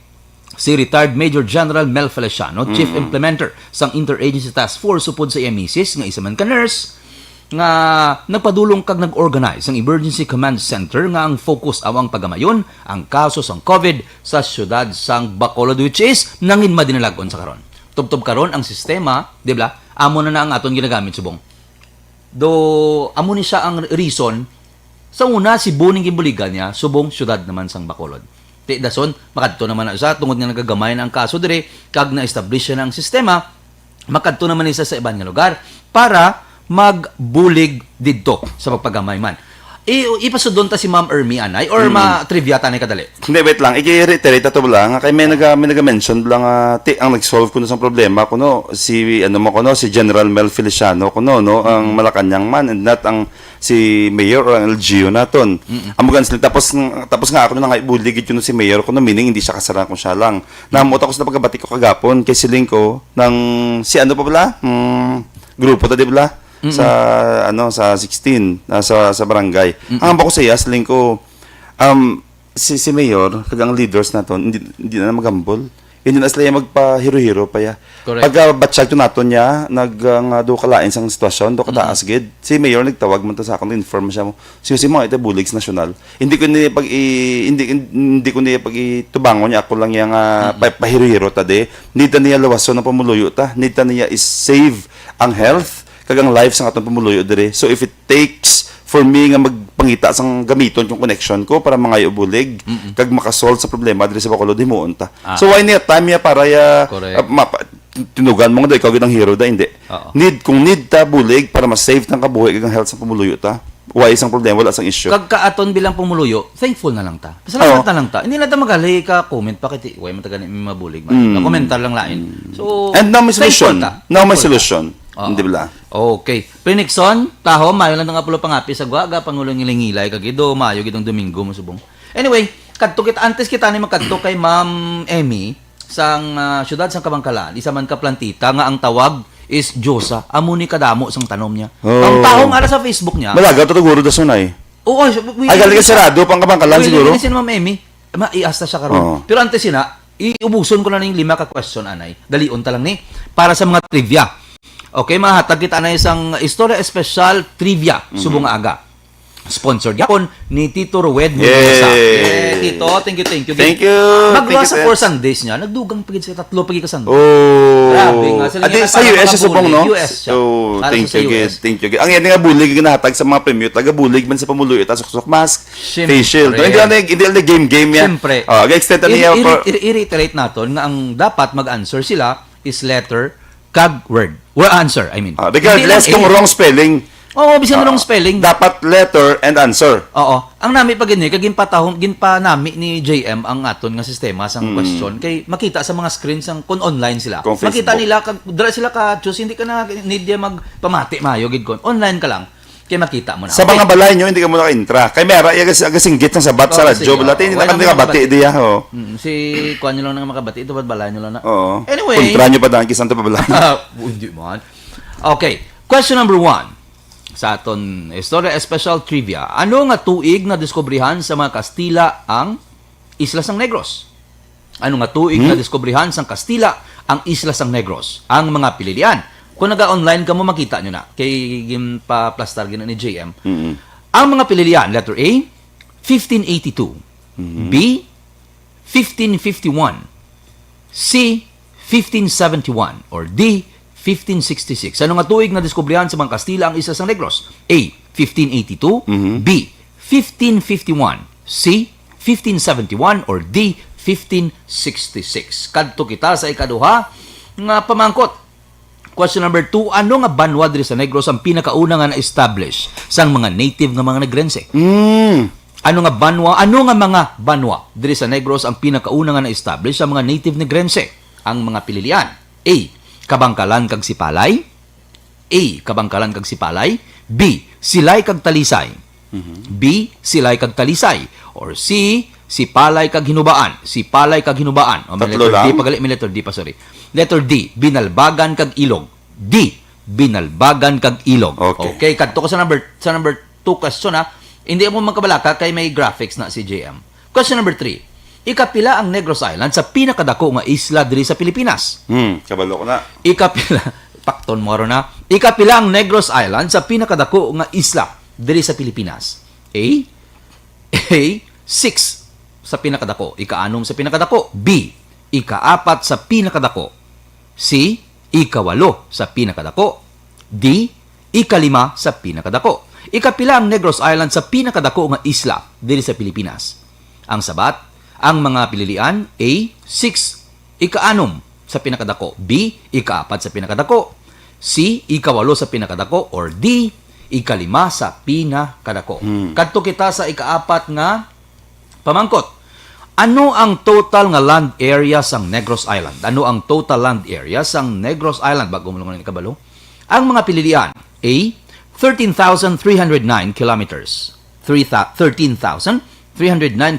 si retired Major General Mel Feliciano, Chief Implementer sang Interagency Task Force upod sa EMISIS nga isa man ka nurse nga nagpadulong kag nag-organize ang Emergency Command Center nga ang focus awang pagamayon ang kaso sang COVID sa syudad sang Bacolod, which is nangin madinalagon sa karon. Tubtob karon ang sistema, di ba? Amo na ang aton ginagamit subong. Do amo ni siya ang reason sa una si Boning gibuligan niya subong syudad naman sang Bacolod. Ti dason makadto naman na siya tungod nga nagagamay na ang kaso dire kag na-establish na ang sistema, makadto naman isa sa ibang nga lugar para magbulig didto sa pagpagamay man. Ipasudon ta si Ma'am Ermi anay or ma-trivia ta ni kadali. Hindi, wait lang. I-reiterate ato lang. Kay may nag-mention lang ang nag-solve ko sa problema kuno si si General Mel Feliciano kuno no ang Malacanang man and not ang si Mayor or ang LGU naton. Amugan sila tapos nga ako na nga ibuligid yun si Mayor kuno meaning hindi siya kasara kung siya lang. Namot ako sa pagkabati ko kagapon kay siling ko ng si ano pa pala? Grupo ta di ba? Sa sa 16 sa barangay. Ang bako sa siling ko si Mayor kag ang leaders naton hindi na magambol. Hindi na sila magpa-hero-hero pa ya. Pagka batsyag to naton niya nga do kalain sang sitwasyon do kataas gid. Si Mayor nagtawag man ta sa akon inform siya mo. Si mo ito buligs nasyonal. Hindi ko ni pag itubangon niya ako lang yang pa-hero-hero ta de. Nita niya lawason ng pamuluyo ta. Nita niya is save ang health kag ang life sang atong pamuluyo dire. So if it takes for me nga magpangita sang gamiton yung connection ko para mangayo bulig kag makasolve sa problema dire sa Bacolod himuon ta. So why not time ya para ya tinugan mo nga ikaw gid ang hero da hindi. Kung need ta bulig para ma-save tang kabuhi kag ang health sa pamuluyo ta. Why isang problema wala sang issue. Kag kaaton bilang pumuluyo, thankful na lang ta. Pasalamat na lang ta. Hindi na ta magali ka comment pa kiti, way man ta gani mabulig man. Komentar lang lain. So and now may solution. Now may solution. Hindi ba? Okay. Prenixon, taho, mayo lang nga pulo pangapi sa gwaga, pangulong ngilingilay, kagido, mayo gitong Domingo mo subong. Anyway, kadto kita, antes kita ni magkadto kay Ma'am Emmy, sang syudad sang Kabangkalan, isa man ka plantita, nga ang tawag is Diyosa, amo ni kadamo sang tanom niya. Ang tahong ara sa Facebook niya. Malaga, ito guro da sunay. Oo, ay, galing ka sarado, pang Kabangkalan siguro. Sin Ma'am Emmy, maiasta siya karon. Pero antes sina, iubuson ko na ng 5 ka question, anay. Dalion ta lang ni, para sa mga trivia. Okay, mahatag kita na isang Istorya Espesyal Trivia subong aga. Sponsored yapon ni Tito Rued Mendoza. Tito, thank you. Thank you. Magwasa for Sundays niya, nagdugang pagid sa 3 pagi ka Sunday. Grabe nga. Sa US sa subong, no? US siya. Oh, thank you. Ang yan nga bulig nga nahatag sa mga premium, taga bulig man sa pamuluyo ta suksok mask, face shield. Hindi na game yan. Siyempre. Ga-extend niya for i-reiterate naton nga ang dapat mag-answer sila is letter kag word. Or answer, I mean. Regardless kung wrong spelling. Oo, bisan wrong spelling. Dapat letter and answer. Oo. Ang nami pa gini, kag ginpa nami ni JM ang aton nga sistema sang question kay makita sa mga screens sang kun online sila. Makita nila kag dira sila ka choose, hindi ka na need dia magpamati mayo gid kon. Online ka lang kay makita mo na. Sa mga balay nyo, hindi ka muna ka-intra. Kay mera, agasinggit ng sabat sa radyo. Balati, hindi na ka bati diya. Si Kwan nyo lang na makabati. Ito ba't balay nyo lang na? Oo. Anyway. Kontra nyo pa dahil kisan ito pa balay. Hindi man. Okay. Question number 1. Sa aton Istorya Special Trivia. Ano nga tuig na diskubrihan sa mga Kastila ang Isla Sang Negros? Ano nga tuig na diskubrihan sa Kastila ang Isla Sang Negros? Ang mga pililian. Kung naga-online ka mo, makita nyo na. Kay pa-plastar gina ni JM. Ang mga pililian, letter A, 1582. B, 1551. C, 1571. Or D, 1566. Ano nga tuig na diskubrihan sa mga Kastila ang Isla Sang Negros? A, 1582. B, 1551. C, 1571. Or D, 1566. Kadto kita sa ikaduha nga pamangkot. Question number 2, ano nga banwa diri sa Negros ang pinakauna nga na-establish sang mga native nga mga Negrense? Ano nga mga banwa diri sa Negros ang pinakauna nga na-establish sa mga native Negrense? Ang mga pililian. A. Kabangkalan kag Sipalay. A. Kabangkalan kag Sipalay. B. Silay kag Talisay. B. Silay kag Talisay. Or C. Sipalay kag Hinubaan. Sipalay kag Hinubaan. O, may Tatlo letter D lang? pagali, may letter D pa, sorry. Letter D. Binalbagan kag Ilog. D. Binalbagan kag Ilog. Okay. Kadto ko sa number 2 question ha. Hindi mo magkabalaka kay may graphics na si JM. Question number 3. Ikapila ang Negros Island sa pinakadako nga isla diri sa Pilipinas. Kabalo ko na. Ikapila, pakton mo ron na. Ikapila ang Negros Island sa pinakadako nga isla diri sa Pilipinas. A. 6 sa pinakadako. Ika-6 sa pinakadako. B. Ika-4 sa pinakadako. C. Ika-8 sa pinakadako. D. Ika-5 sa pinakadako. Ikapila ang Negros Island sa pinakadako nga isla diri sa Pilipinas. Ang sabat, ang mga pililian, A. 6, ika-6 sa pinakadako. B. Ika-4 sa pinakadako. C. Ika-8 sa pinakadako. Or D. Ika-5 sa pinakadako. Kadto kita sa ika-4 nga pamangkot. Ano ang total nga land area sang Negros Island? Ano ang total land area sang Negros Island? Bago mo lang kabalo. Ang mga pililian, A. 13,309 kilometers. 13,309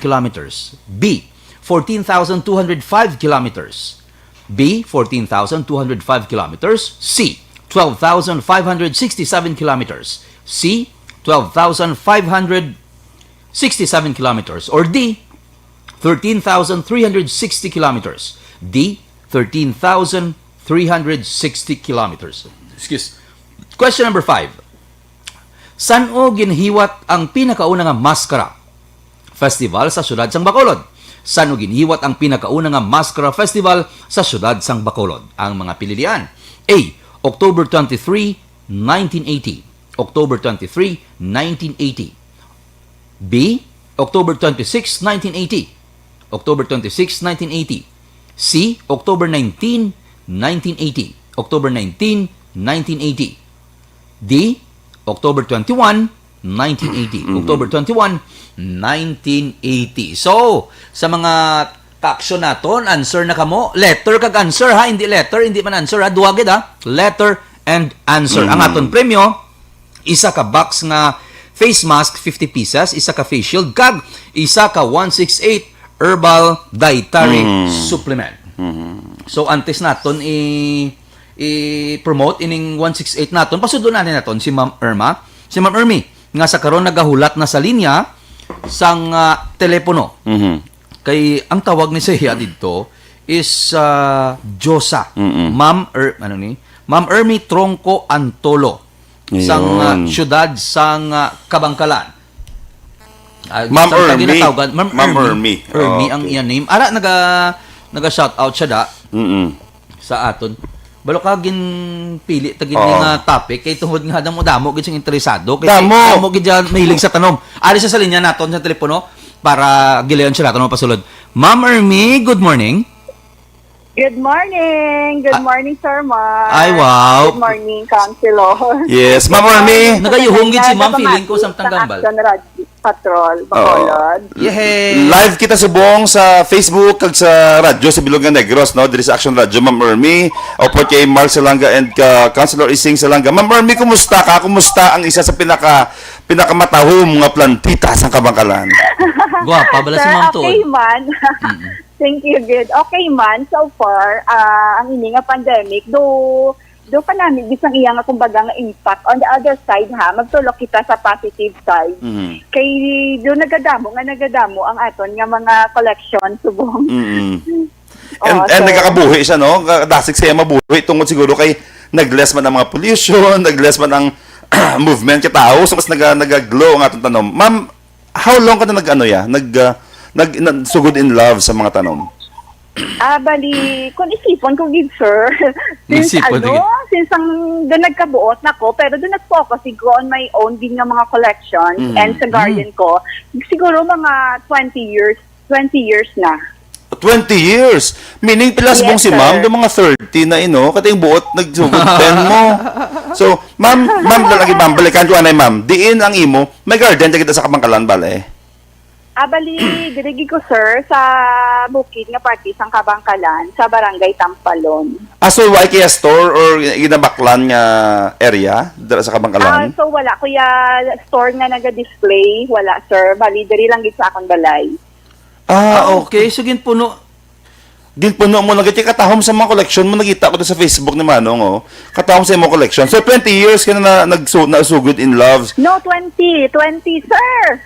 kilometers. B. 14,205 kilometers. B. 14,205 kilometers. C. 12,567 kilometers. C. 12,567 kilometers. Or D. 13,360 kilometers. D. 13,360 kilometers. Excuse. Question number 5. San o ginhiwat ang pinakauna nga Maskara Festival sa syudad sang Bacolod? San o ginhiwat ang pinakauna nga Maskara Festival sa syudad sang Bacolod? Ang mga pililian. A. October 23, 1980. October 23, 1980. B. October 26, 1980. October 26, 1980. C. October 19, 1980. October 19, 1980. D. October 21, 1980. October 21, 1980. So, sa mga action naton, answer na kamo. Letter kag answer ha, hindi letter, hindi man answer ha. Duwagid ha. Letter and answer. Ang aton premyo, isa ka box nga face mask 50 pieces, isa ka face shield kag isa ka 168 herbal dietary supplement. So antes naton i-promote ining 168 naton, pasudon natin si Ma'am Irma. Si Ma'am Irmi nga sa karon nagahulat na sa linya sang telepono. Kay ang tawag ni siya dito is Josa. Ma'am Ma'am Irmi Tronco Antolo sang syudad sang Kabangkalan. Ma'am Irmi. Ma'am Irmi. Irmi Oh, ang iyang name. Ara naga shout out siya da sa aton. Balo ka pili tagid nga topic kay tungod nga damo gid sing interesado kay damo gid mahilig sa tanom. Ari sa linya naton sa telepono para gilayon siya naton pasulod. Ma'am Irmi, good morning. Good morning. Good morning, Sir Mark. Ay, wow. Good morning, Councilor. Yes, Ma'am Irmi. Nagayuhong gid si Ma'am, feeling ko sa Tanggambal. Action Radio Patrol, Bacolod. Yehey. Live kita subong sa Facebook kag sa radyo sa Bilogan Negros, no? Diri sa Action Radio, Ma'am Irmi. Opo kay Mark Salanga and Councilor Ising Salanga. Ma'am Irmi, kumusta ka? Kumusta ang isa sa pinakamatahom nga plantita sa Kabangkalan? Gwapa bala si Sir, Ma'am Tol. okay man. Thank you, good. Okay man, so far, ang ini nga pandemic, do pa namin bisang iya nga kumbaga nga impact. On the other side ha, magtulok kita sa positive side. Kay do nagadamo ang aton nga mga collection subong. And nagkakabuhi siya, no? Dasig siya mabuhi tungod siguro kay nag-less man ang mga pollution, nag-less man ang movement ka tao, so mas nag-glow ang atong tanom. Ma'am, how long ka na sugod in love sa mga tanom? Bali, kung isipon ko gid, sir. Since Isipon din. since ang doon nagkabuot na ko, pero doon nag-focus siguro on my own din nga mga collections and sa garden ko, siguro mga 20 years na. 20 years. Meaning, pilas Yes, mong si sir. ma'am, do mga 30 na kati yung buot, nagsugod 10 mo. So, ma'am, lalaki ma'am, balikan ko anay ma'am, diin ang imo, may garden, kita sa Kabangkalan, bale. Bali, dirigi ko, sir, sa bukid nga party sang Kabangkalan, sa Barangay Tampalon. So, why kaya store or ginabaklan nga area, dara sa Kabangkalan? So wala kuya store nga naga-display, wala sir. Bali, diri lang gid sa akong balay. Okay, so ginpuno. Ginpuno mo nagiti katahom sa mga collection mo, nakita ko to sa Facebook ni Manong, katahom sa imong collection. So, 20 years ka na nasugod in love. No, 20, sir.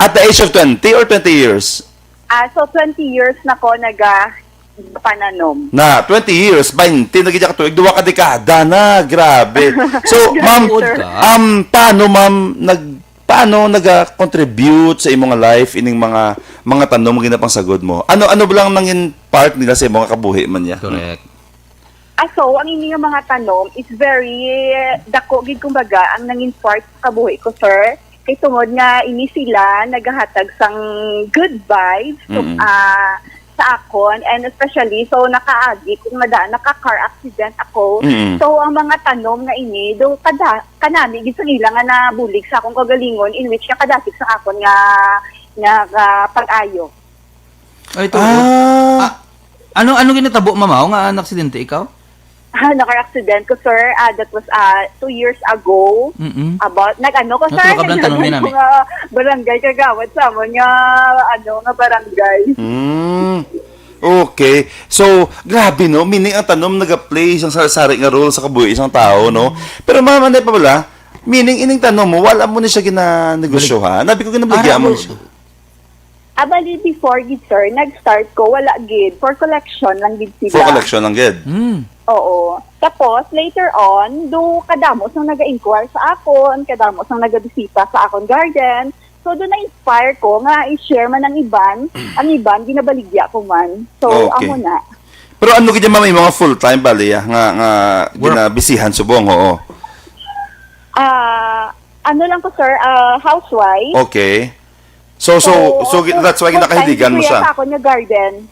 At the age of 20 or 20 years? So 20 years na ko pananom. Na, 20 years, 20, nagiti ka tuig, 2 ka dekada na, grabe. So, ma'am, Sir. paano nag-contribute sa imong life ining mga tanong mo ginapang sagod mo? Ano ba lang nangin part nila sa imong kabuhi man niya? Correct. So, ang inyong mga tanom is very dako gid kumbaga ang nangin part sa kabuhi ko, sir. Kay tungod nga ini sila nagahatag sang good vibes sa akon, and especially so nakaagi kung naka-car accident ako. So ang mga tanom nga ini do kanami gid sa ila nga nabulig sa akong kagalingon in which nga kadasig sa akon nga pag-ayo. Ay, ito. Ano ginatabo, mamaw, nga aksidente ikaw? Naka-accident ko, sir. That was 2 years ago. About, ko, sir. Natulog ka ba ng tanong namin? Mga barangay kagawad sa amon nga, nga barangay. Okay. So, grabe, no? Meaning, ang tanom nag-play isang sari nga role sa kabuhi isang tao, no? Pero mama, pa pala, meaning, ining tanom mo, wala mo na siya ginanegosyohan. Nabi ko ginabligyan mo siya. Bali, before gid, sir, nag-start ko, wala gid. For collection lang gid sila. For collection lang, gid. Oo. Tapos, later on, kadamos nang naga-inquire sa akon, kadamos nang naga-bisita sa akon garden. So, doon na-inspire ko nga i-share man ng iban. Ang iban, ginabaligya ko man. So, Okay. amo na. Pero ano gid mama yung mga full-time bali nga ginabisihan subong, oo. Ano lang ko, sir, housewife. Okay. So that's why kinakahidigan mo full-time siya. sa akon nga garden.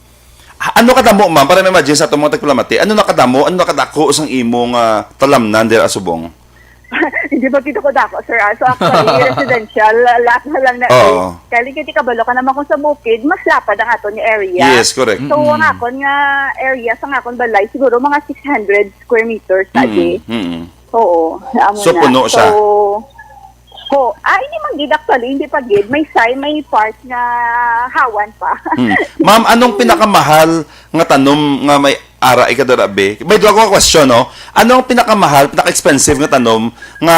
Ano kadamo ma'am para may imagine sa atong mga tagpalamati? Ano nakadamo? Ano nakadako sang imong talamnan dira subong? Hindi ba dito ko dako, sir? So actually, residential, lahat na lang na Oo. Kaya kiti kabalo ka naman kung sa bukid, mas lapad ang aton nga area. Yes, correct. So, ang akon nga area sa akon balay, siguro mga 600 square meters na di. Oo. Amo So, na. puno siya. Hindi man gid actually, hindi pa gid. May part nga hawan pa. Ma'am, anong pinakamahal nga tanom nga may ara ikadarabe? May duwa ko question, no? Anong pinakamahal, pinaka-expensive nga tanom nga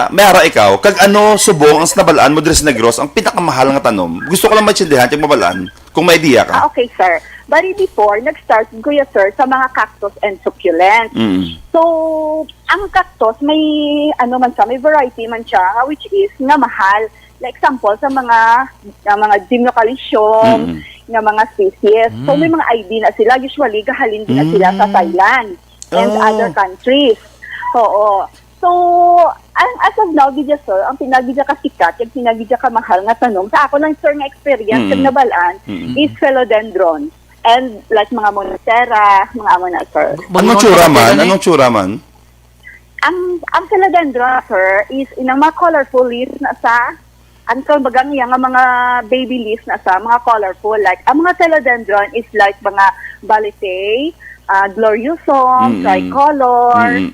may ara ikaw? Kag ano subong ang sinabalaan mo diri sa Negros ang pinakamahal nga tanom? Gusto ko lang maintindihan yung mabalaan kung may idea ka. Okay, sir. But before, nag-start ko sir, sa mga cactus and succulents. So, ang cactus, may may variety man siya, which is nga mahal. Like example, sa mga Gymnocalcium, nga mga species. So, may mga ID na sila. Usually, gahalin din na sila sa Thailand and other countries. Oo. So, as of now, sir, ang pinagidya ka sikat, yung pinagidya ka mahal nga tanong, sa ako lang, sir, nga experience, yung nabalaan, is philodendron. And like mga monstera, mga amo na, sir. Anong tsura man? Ang philodendron, sir, is inang mga colorful leaves na sa bagang nga mga baby leaves na sa mga colorful. Like, ang mga philodendron is like mga balete, gloriosum, tricolor,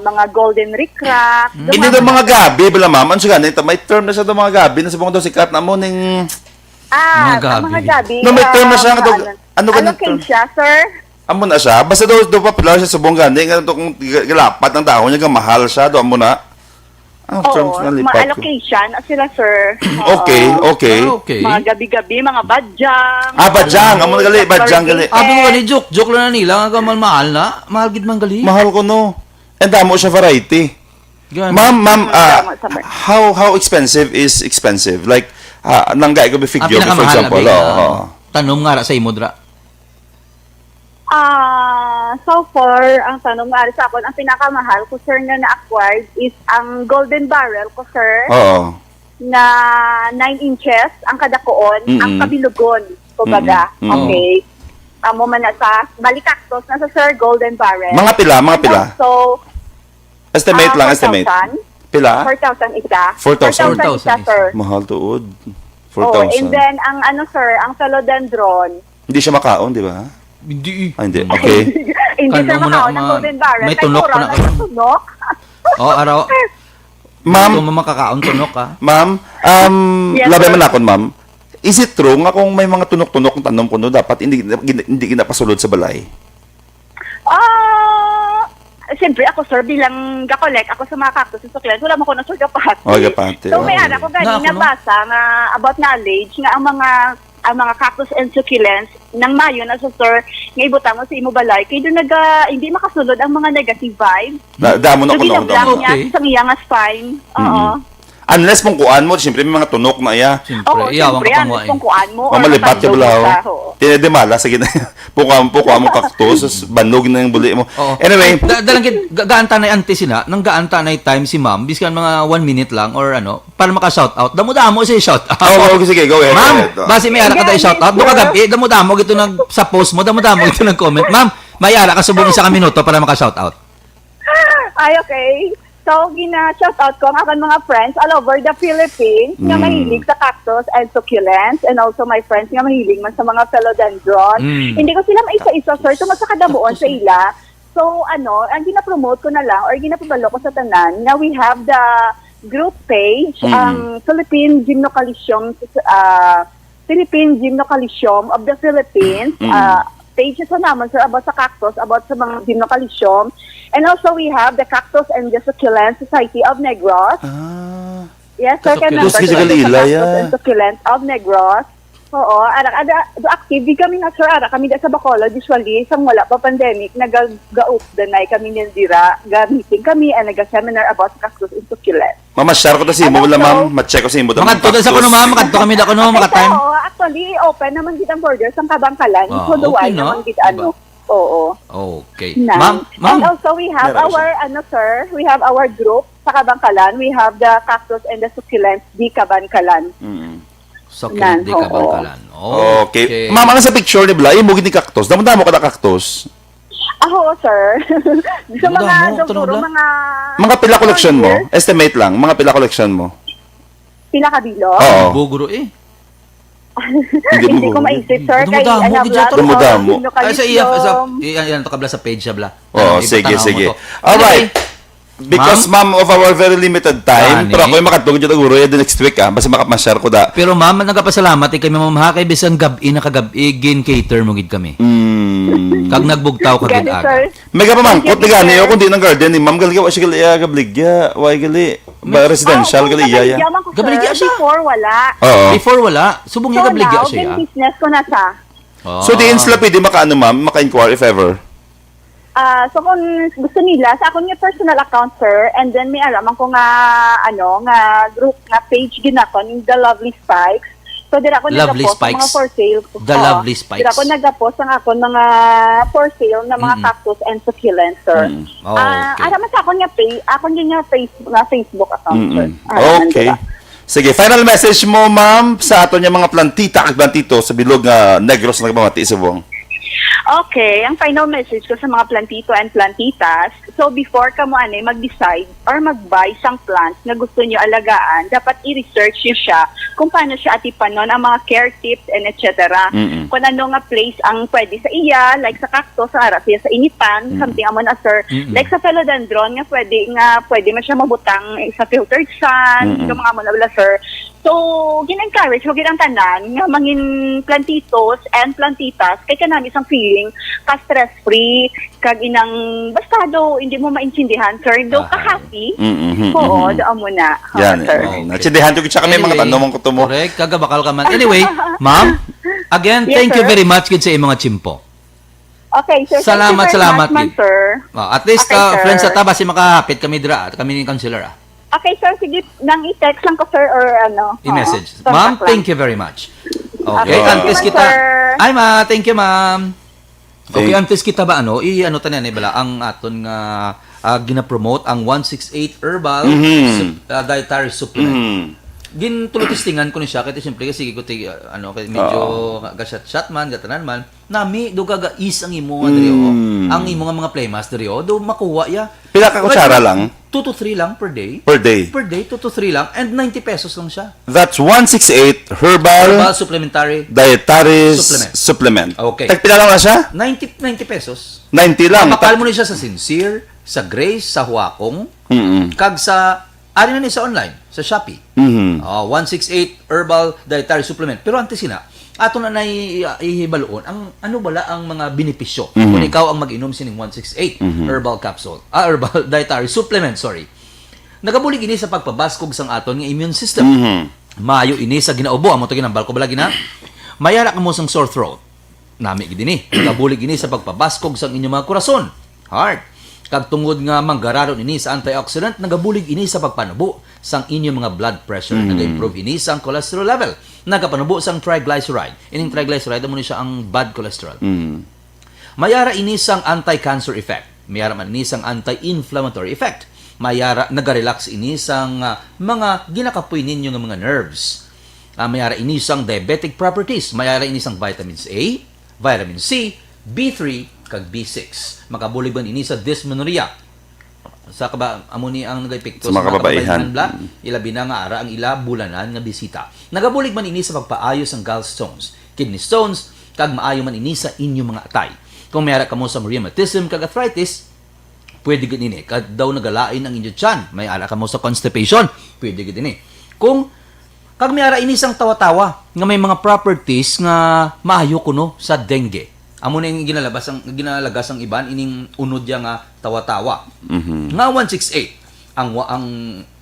mga golden rickrack. Hindi daw mga gabi, bala ma'am. Ano siya ganito? May term na siya daw mga gabi na sa mga daw sikat na mo ning... ang mga gabi. No, may term na siya. Ano Alocasia, sir? Amo na siya. Basta daw popular siya sa buong gani. Nga daw kung galapat ng dahon niya, mahal siya. Daw amo na. Oo, mga allocation sila, sir. Okay. Mga gabi-gabi, mga badyang. Badyang. Amo na gali. Badyang gali. Abi ko gani, joke lang na nila. Nga mahal na. Mahal gid man gali. Mahal ko, no. And damo siya variety. Ma'am, how expensive is expensive? Like, nanggay ko ba figure, for example? Tanom nga sa imo dra. So far, ang tanong nga sa akin, ang pinakamahal ko, sir, na na-acquired is ang golden barrel ko, sir. Oo. Na 9 inches ang kadakoon, ang kabilugon, kumbaga. Okay. amo man na sa Balicactos na sa Sir Golden Barrel. Mga pila, mga pila. So, Estimate lang, estimate. 4,000. Pila? 4,000 isa. 4,000. 4,000 isa, sir. Mahal tuod. Oh, 4,000. and then, ang ano, sir, ang philodendron. Hindi siya makaon, di ba? Hindi. Ah, hindi. Okay. Hindi Kano sir mo na, makaon ng Golden Barrel. may tunok pa na kayo. May tunok. Oh, araw. Ma'am, Ito mo makakaon tunok ka. ma'am, Yes, labi sir. man akon, ma'am. Is it true nga kung may mga tunok-tunok ng tanom kuno dapat hindi ginapasulod sa balay? Siyempre ako sir, bilang ga-collect ako sa mga cactus and succulents, wala mo ko na sir kapati. Oh, kapati. So may Oh. ara ko galing Na ako, no? nabasa nga about knowledge nga ang mga cactus and succulents nang mayo na sa sir nga ibutang mo sa imo balay kay do hindi makasulod ang mga negative vibes. Damo na So kuno. ginablang niya Okay. sa iya nga spine. Oo. Unless mong kuan mo, siyempre may mga tunok na iya. Siyempre, Oo, iyawang siyempre, ka ano pang kung kuan mo. O malipat ka bulaw. Oo. Tinedemala, sige na. Pukuha mo kaktus, sus, banog na yung buli mo. Oo. Anyway, Dalangkit, gaanta na yung ante sina, nang gaanta na yung time si ma'am, biskan mga 1 minute lang or ano, para maka-shoutout. Damo-damo siya shoutout. okay, sige, go ahead. Ma'am, go ahead. base may ara ka tayo shoutout. Doon kagabi, damo-damo ito sa post mo, damo-damo ito nag-comment. Ma'am, may ara ka subong isa ka minuto para maka-shoutout. Ay, okay. So, gina-shoutout ko ang aking mga friends all over the Philippines nga mahilig sa cactus and succulents and also my friends nga mahilig man sa mga philodendron. Hindi ko sila maisa-isa, sir, tungkol sa kadabuon sa ila. So, ang gina-promote ko na lang or ginapabalo ko sa tanan na we have the group page, ang Philippine Gymnocalycium of the Philippines. Pages na naman, sir, about sa cactus, about sa mga gymnocalycium. And also, we have the Cactus and the Succulent Society of Negros. Yes, sir, kaya Succulent. members Succulent of the ila, Cactus yeah. and Succulent of Negros. Oo, active kami nga, sir, kami da sa Bacolod, usually, isang wala pa pandemic, nag-ga-up-danay kami nildira, ga-meeting kami, and nag-seminar about Cactus and Succulent. Mama, share ko ta si mo wala, ma'am. Ma-check ko si mo. Makadto sa kuno ma'am, makadto kami da kuno, maka-time. Oo, actually, open naman kita ang borders ang Kabangkalan. Ah, So, okay, duway no? naman kita, Diba? Oo. Okay. Na. Ma'am, And also we have Meron our sir, we have our group sa Kabangkalan. We have the Cactus and the Succulents di Kabangkalan. Succulent di Oo. kabangkalan. Okay. Ma'am, ano sa picture ni Bla? Imugid ni cactus. Damo-damo ka na cactus. Oo, sir. Sa mga Damo, dugturo, tunog mga... Mga pila collection mo? Estimate lang. Mga pila collection mo? Pila kabilo? Oo. Buguro eh. Hindi ko maisip, sir. Kay Dumudamo, ano, gidya to. Dumudamo. Ay sa iya, yan to kabla sa page siya bla. Oh, Ano, sige, ipatanaw mo sige. to. Alright. Because ma'am, of our very limited time, Gani. pero ako yung makatugod yung taguro the next week basta makapashare ko da. Pero ma'am, nagpasalamat kay mamahakay bisan gabi na kagabi gin cater mo gid kami. Kag nagbugtaw kag gid Gani, aga. sir. May ka pa ma'am, Thank you, kot ni gani sir. ako kundi ng garden ni ma'am gali wa siya gali gabligya, why gali ba residential gali ya. Gabaligya siya. Before, wala. Oo. Before wala, subong niya gabligya now, siya. then business ko na siya. So di sila pwede makaano ma'am, maka-inquire if ever. So kung gusto nila, sa akong nga personal account, sir, and then may alam ko nga, nga group, nga page ginakon, yung The Lovely Spikes. So, dira ko Lovely nag-post ng Spikes. mga for sale. The Lovely Spikes. Dira ko nag-post ng ako mga for sale na mga cactus and succulents, sir. Okay. Aram sa akong nga page, akong nga Facebook account, sir. Okay. Sige, final message mo ma'am sa ato niya mga plantita kag plantito sa bilog nga Negros na nagmamati subong. Okay, ang final message ko sa mga plantito and plantitas, so before ka mo mag-decide or mag-buy sang plants na gusto nyo alagaan, dapat i-research nyo siya kung paano siya atipanon, ang mga care tips and etc. Kung ano nga place ang pwede sa iya, like sa cactus, sa harap siya sa initan, something amo na, sir. Like sa philodendron, nga pwede man siya mabutang sa filtered sun, yung mga amo na wala, sir. So, gin-encourage ko ginang tanan nga mangin plantitos and plantitas kay kanami isang feeling ka stress-free kag inang basta do hindi mo maintindihan, sir, do ka happy. Oo, do mo na. Yan. sir. Natindihan ko siya kami mga tanong ko to mo. Correct, kagabakal ka man. Anyway, ma'am, again, Yes, thank you sir. very much gid sa imong mga chimpo. Okay, sir. Salamat, thank you very salamat, much, ma'am, Gid. sir. At least, Okay, sir. friends sa tabas, makahapit kami dira, kami ni counselor. Okay, sir, sige, nang i-text lang ko, sir, or ano. I-message. Oo, Ma'am, contact lang. thank you very much. Okay, Okay, thank antes you, kita. sir. Ay, thank you, ma'am. Okay, Thank- antes kita ba i-ano tanan bala ang aton nga gina-promote ang 168 herbal dietary supplement. gintulot-testingan ko ni siya kaya siyempre kasi ko kay medyo gasyat-shot man gatanan man nami do gaga is ang imo nga diri ang imo nga mga playmas diri do makuha ya Pila ka kutsara lang 2 to 3 lang per day per day. 2 to 3 lang and 90 pesos lang siya That's 168 herbal supplementary dietary supplement. Okay. Tagpila lang na siya? 90 pesos 90 lang. mapakal mo ni siya sa Sincere sa Grace sa Huakong kag sa ari na ni sa online sa Shopee. 168 herbal dietary supplement. Pero antes sina, ato na ihibaloon ang ano bala ang mga benepisyo kung ikaw ang mag-inom sining 168 herbal capsule. Herbal dietary supplement, sorry. Nagabulig ini sa pagpabaskog sang aton nga immune system. Maayo ini sa ginaubo amo to ginambal ko bala gina. Mayara ka mo sang sore throat. Nami gid ini. Nagabulig ini sa pagpabaskog sang inyong mga korason, heart. Kag tungod nga manggararon ini sa antioxidant, nagabulig ini sa pagpanubo sang inyong mga blood pressure, naga-improve ini sang cholesterol level, nagapanubo sang triglyceride. Ining triglyceride mo ni siya ang bad cholesterol. Mayara ini sang anti-cancer effect. Mayara man ini sang anti-inflammatory effect. Mayara naga-relax ini sang mga ginakapoy ninyo nga mga nerves. Mayara ini sang diabetic properties. Mayara ini sang vitamins A, vitamin C, B3, kag B6. Makabulig man ini sa dysmenorrhea. Sa amo ni ang nagepekto sa mga kababaihan. Ilabi na nga ara ang ila bulanan nga bisita. Nagabulig man ini sa pagpaayos ang gallstones, kidney stones, kag maayo man ini sa inyo mga atay. Kung mayara kamo sa rheumatism kag arthritis, pwede gid ini. Kag daw nagalain ang inyo tiyan, may ara kamo sa constipation, pwede gid ini. Kung kag mayara ini sang tawa-tawa nga may mga properties nga maayo kuno sa dengue. Amo na yung ginalagas ang iban ining unod ya nga tawa-tawa. Nga 168. Ang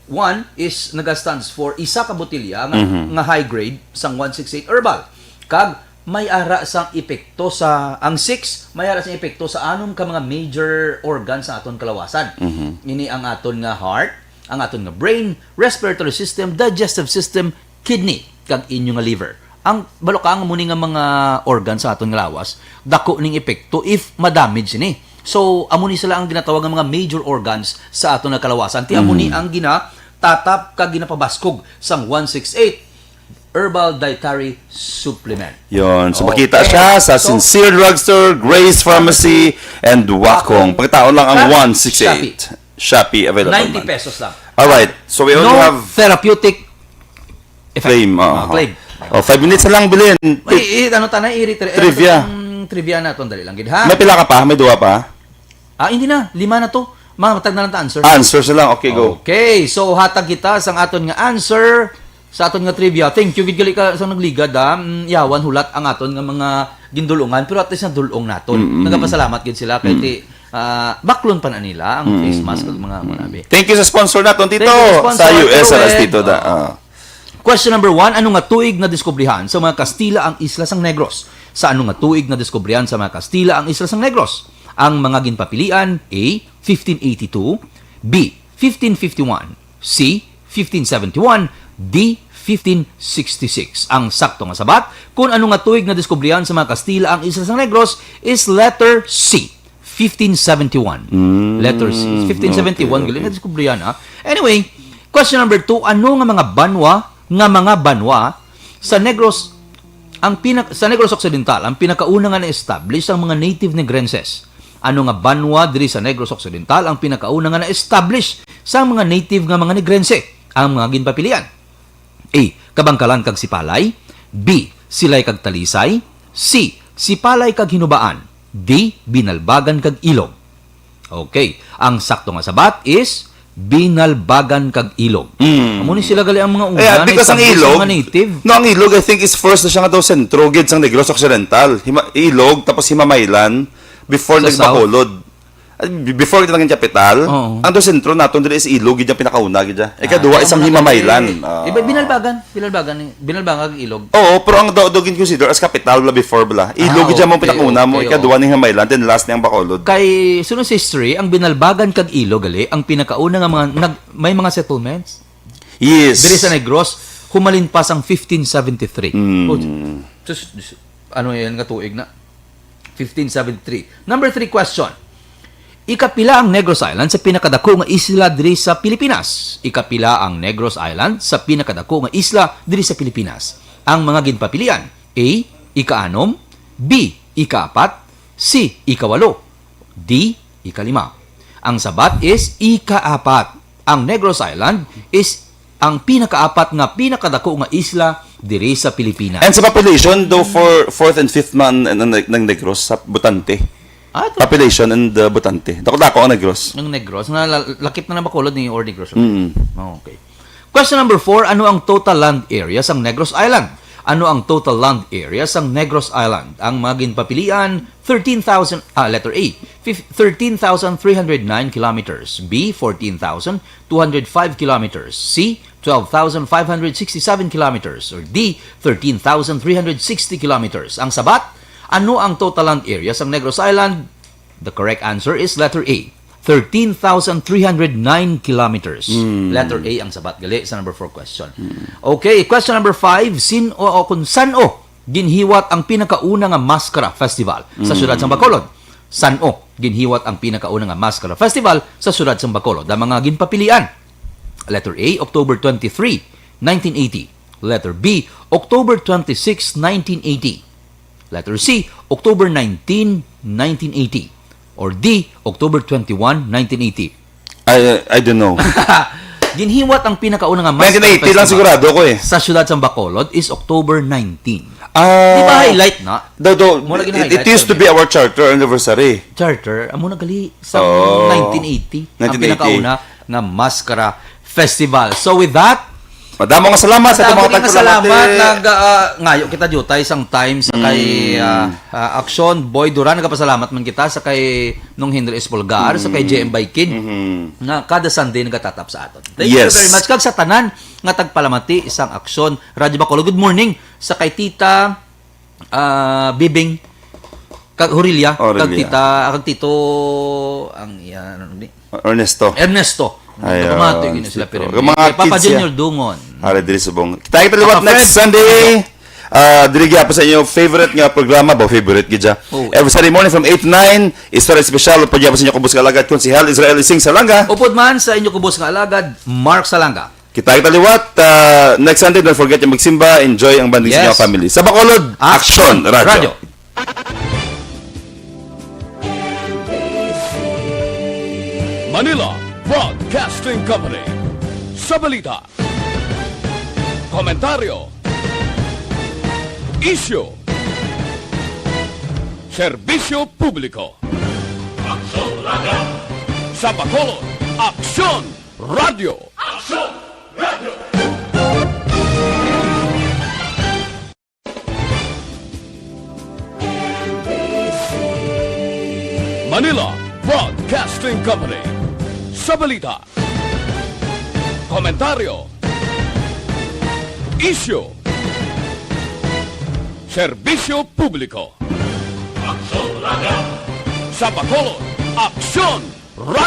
1 is stands for isa ka botelya nga high grade sang 168 herbal. Kag may ara sang epekto sa ang 6 may ara sang epekto sa anom ka mga major organs sa aton kalawasan. Ini ang aton nga heart, ang aton nga brain, respiratory system, digestive system, kidney, kag inyo nga liver. Ang balokang muni nga mga organ sa aton nga lawas, dako ning epekto if ma-damage ni. So amo ni sila ang ginatawag nga mga major organs sa aton nga kalawasan. Ti amo ni ang ginatatap kag ginapabaskog sang 168 herbal dietary supplement. Yon, so makita siya sa Sincere Drugstore, Grace Pharmacy, and Wakong. Pagkataon lang ang 168. Shopee available 90 man. pesos lang. Alright, so we only No have therapeutic effect. claim. Claim. 5 minutes na lang bilhin. Ano tanay Trivia. Trivia na ton dali lang gid ha. May pila ka pa? May duwa pa? Hindi na, 5 na to. Matag na lang ta answer. Answers na lang. Okay, go. Okay, so hatag kita sang aton nga answer sa aton nga trivia. Thank you gid gali ka sa nagligad ha. Yawan hulat ang aton nga mga gindulungan pero at least na dulong naton. Nagapasalamat gid sila kay ti baklon pa na nila ang face mask ug mga manabi. Thank you sa sponsor naton Tito. Thank you, sponsor, Sa USRS Tito, Tito da. Question number 1, ano nga tuig na diskubrihan sa mga Kastila ang Isla sang Negros? Sa ano nga tuig na diskubrihan sa mga Kastila ang Isla sang Negros? Ang mga ginpapilian A. 1582, B. 1551, C. 1571, D. 1566. Ang sakto nga sabat kung ano nga tuig na diskubrihan sa mga Kastila ang Isla sang Negros is letter C. 1571. Letter C. 1571 gali na diskubrihan ha. Anyway, question number 2, ano nga mga banwa sa Negros sa Negros Occidental ang pinakauna nga na-establish ang mga native Negrenses. Ano nga banwa diri sa Negros Occidental ang pinakauna nga na-establish sa mga native nga mga Negrense? Ang mga ginpapilian. A. Kabangkalan kag Sipalay, B. Silay kag Talisay, C. Sipalay kag Hinubaan, D. Binalbagan kag Ilog. Okay, ang sakto nga sabat is Binalbagan kag Ilog. Amo ni sila gali ang mga una Because ang Ilog, mga native. no, ang Ilog I think is first na siya nga daw sentro gid sang Negros Occidental. Ilog tapos Himamaylan before Sa nagbakulod. Before kita naging capital, Oo. ang daw sentro naton diri is Ilog gid ang pinakauna gid. Ikaduwa isang Himamaylan. Iba Binalbagan kag Ilog. Oo, pero ang daw gid consider as capital bla before bla. Ilog gid mo okay, pinakauna mo, okay, ikaduwa ning Himamaylan, then last niyang Bacolod. Kay sunod sa history, ang Binalbagan kag Ilog gali ang pinakauna nga mga may mga settlements Yes. diri sa Negros humalin pa sang 1573. Ano yan nga tuig na? 1573. Number 3 question. Ikapila ang Negros Island sa pinakadako nga isla diri sa Pilipinas. Ikapila ang Negros Island sa pinakadako nga isla diri sa Pilipinas. Ang mga ginpapilian: A. Ika-6, B. Ika-4, C. Ika-8, D. Ika-5. Ang sabat is ika-4. Ang Negros Island is ang pinaka-4 nga pinakadako nga isla diri sa Pilipinas. And sa population, though for 4th and 5th man ng Negros sa Butante. Population and Butante. Dako-dako ang Negros. Ang Negros, na lakip na Bacolod ni or Negros. Okay. Question number 4, ano ang total land area sang Negros Island? Ano ang total land area sang Negros Island? Ang mga ginpapilian, 13,000, letter A, 13,309 kilometers, B, 14,205 kilometers, C, 12,567 kilometers, or D, 13,360 kilometers. Ang sabat, ano ang total land area sang Negros Island? The correct answer is letter A, 13,309 kilometers. Letter A ang sabat gali sa number 4 question. Okay, question number 5, kung saan-o ginhiwat ang pinakauna nga Maskara Festival sa siyudad sang Bacolod? Saan-o ginhiwat ang pinakauna nga Maskara Festival sa siyudad sang Bacolod? Ang mga ginpapilian: letter A, October 23, 1980. Letter B, October 26, 1980. Letter C, October 19, 1980. Or D, October 21, 1980. I don't know. Ginhiwat ang pinakauna nga Maskara 1980 lang sigurado ko eh. sa siyudad sang Bacolod is October 19. Ah, Di ba highlight na? Though, it used to be our charter anniversary. Charter, amo na gali sa Oh. 1980. Ang 1980. pinakauna nga Maskara Festival. So with that, Madamo nga salamat sa Damo mga nga salamat. Ngayo kita jutay isang time sa kay Aksyon Boy Duran. Nagpasalamat man kita sa kay nung Henry Espolgar, sa kay JM Baikin, na kada Sunday nagatatap sa aton. Thank you very much. Kag sa tanan nga tagpalamati isang Aksyon Radyo Bacolod. Good morning sa kay Tita Bibing kag Horilia, kag Tito ang Ernesto. Ayun. Pamato yun sila pero Mga Papa kids Junior Dungon. Hala, diri subong. Kita liwat next Sunday. Diri gyapon sa inyo favorite nga programa ba favorite gidya. Every Sunday morning from 8 to 9 is very special pa gyapon sa inyo kubos kalagad kon si Hal Israel Sing Salanga. Upod man sa inyo kubos nga alagad, Mark Salanga. Kita liwat next Sunday, don't forget yung magsimba, enjoy ang banding sa inyo family. Sa Bacolod, Action Radio. Manila Broadcasting Company. Sa balita, komentaryo, isyu, serbisyo publiko. Aksyon Radio. Sa Bacolod, Aksyon Radio. Aksyon Radio. Manila Broadcasting Company. Sa balita, komentaryo, isyu, serbisyo publiko. Aksyon Radio. Sa Bacolod, Aksyon Radio.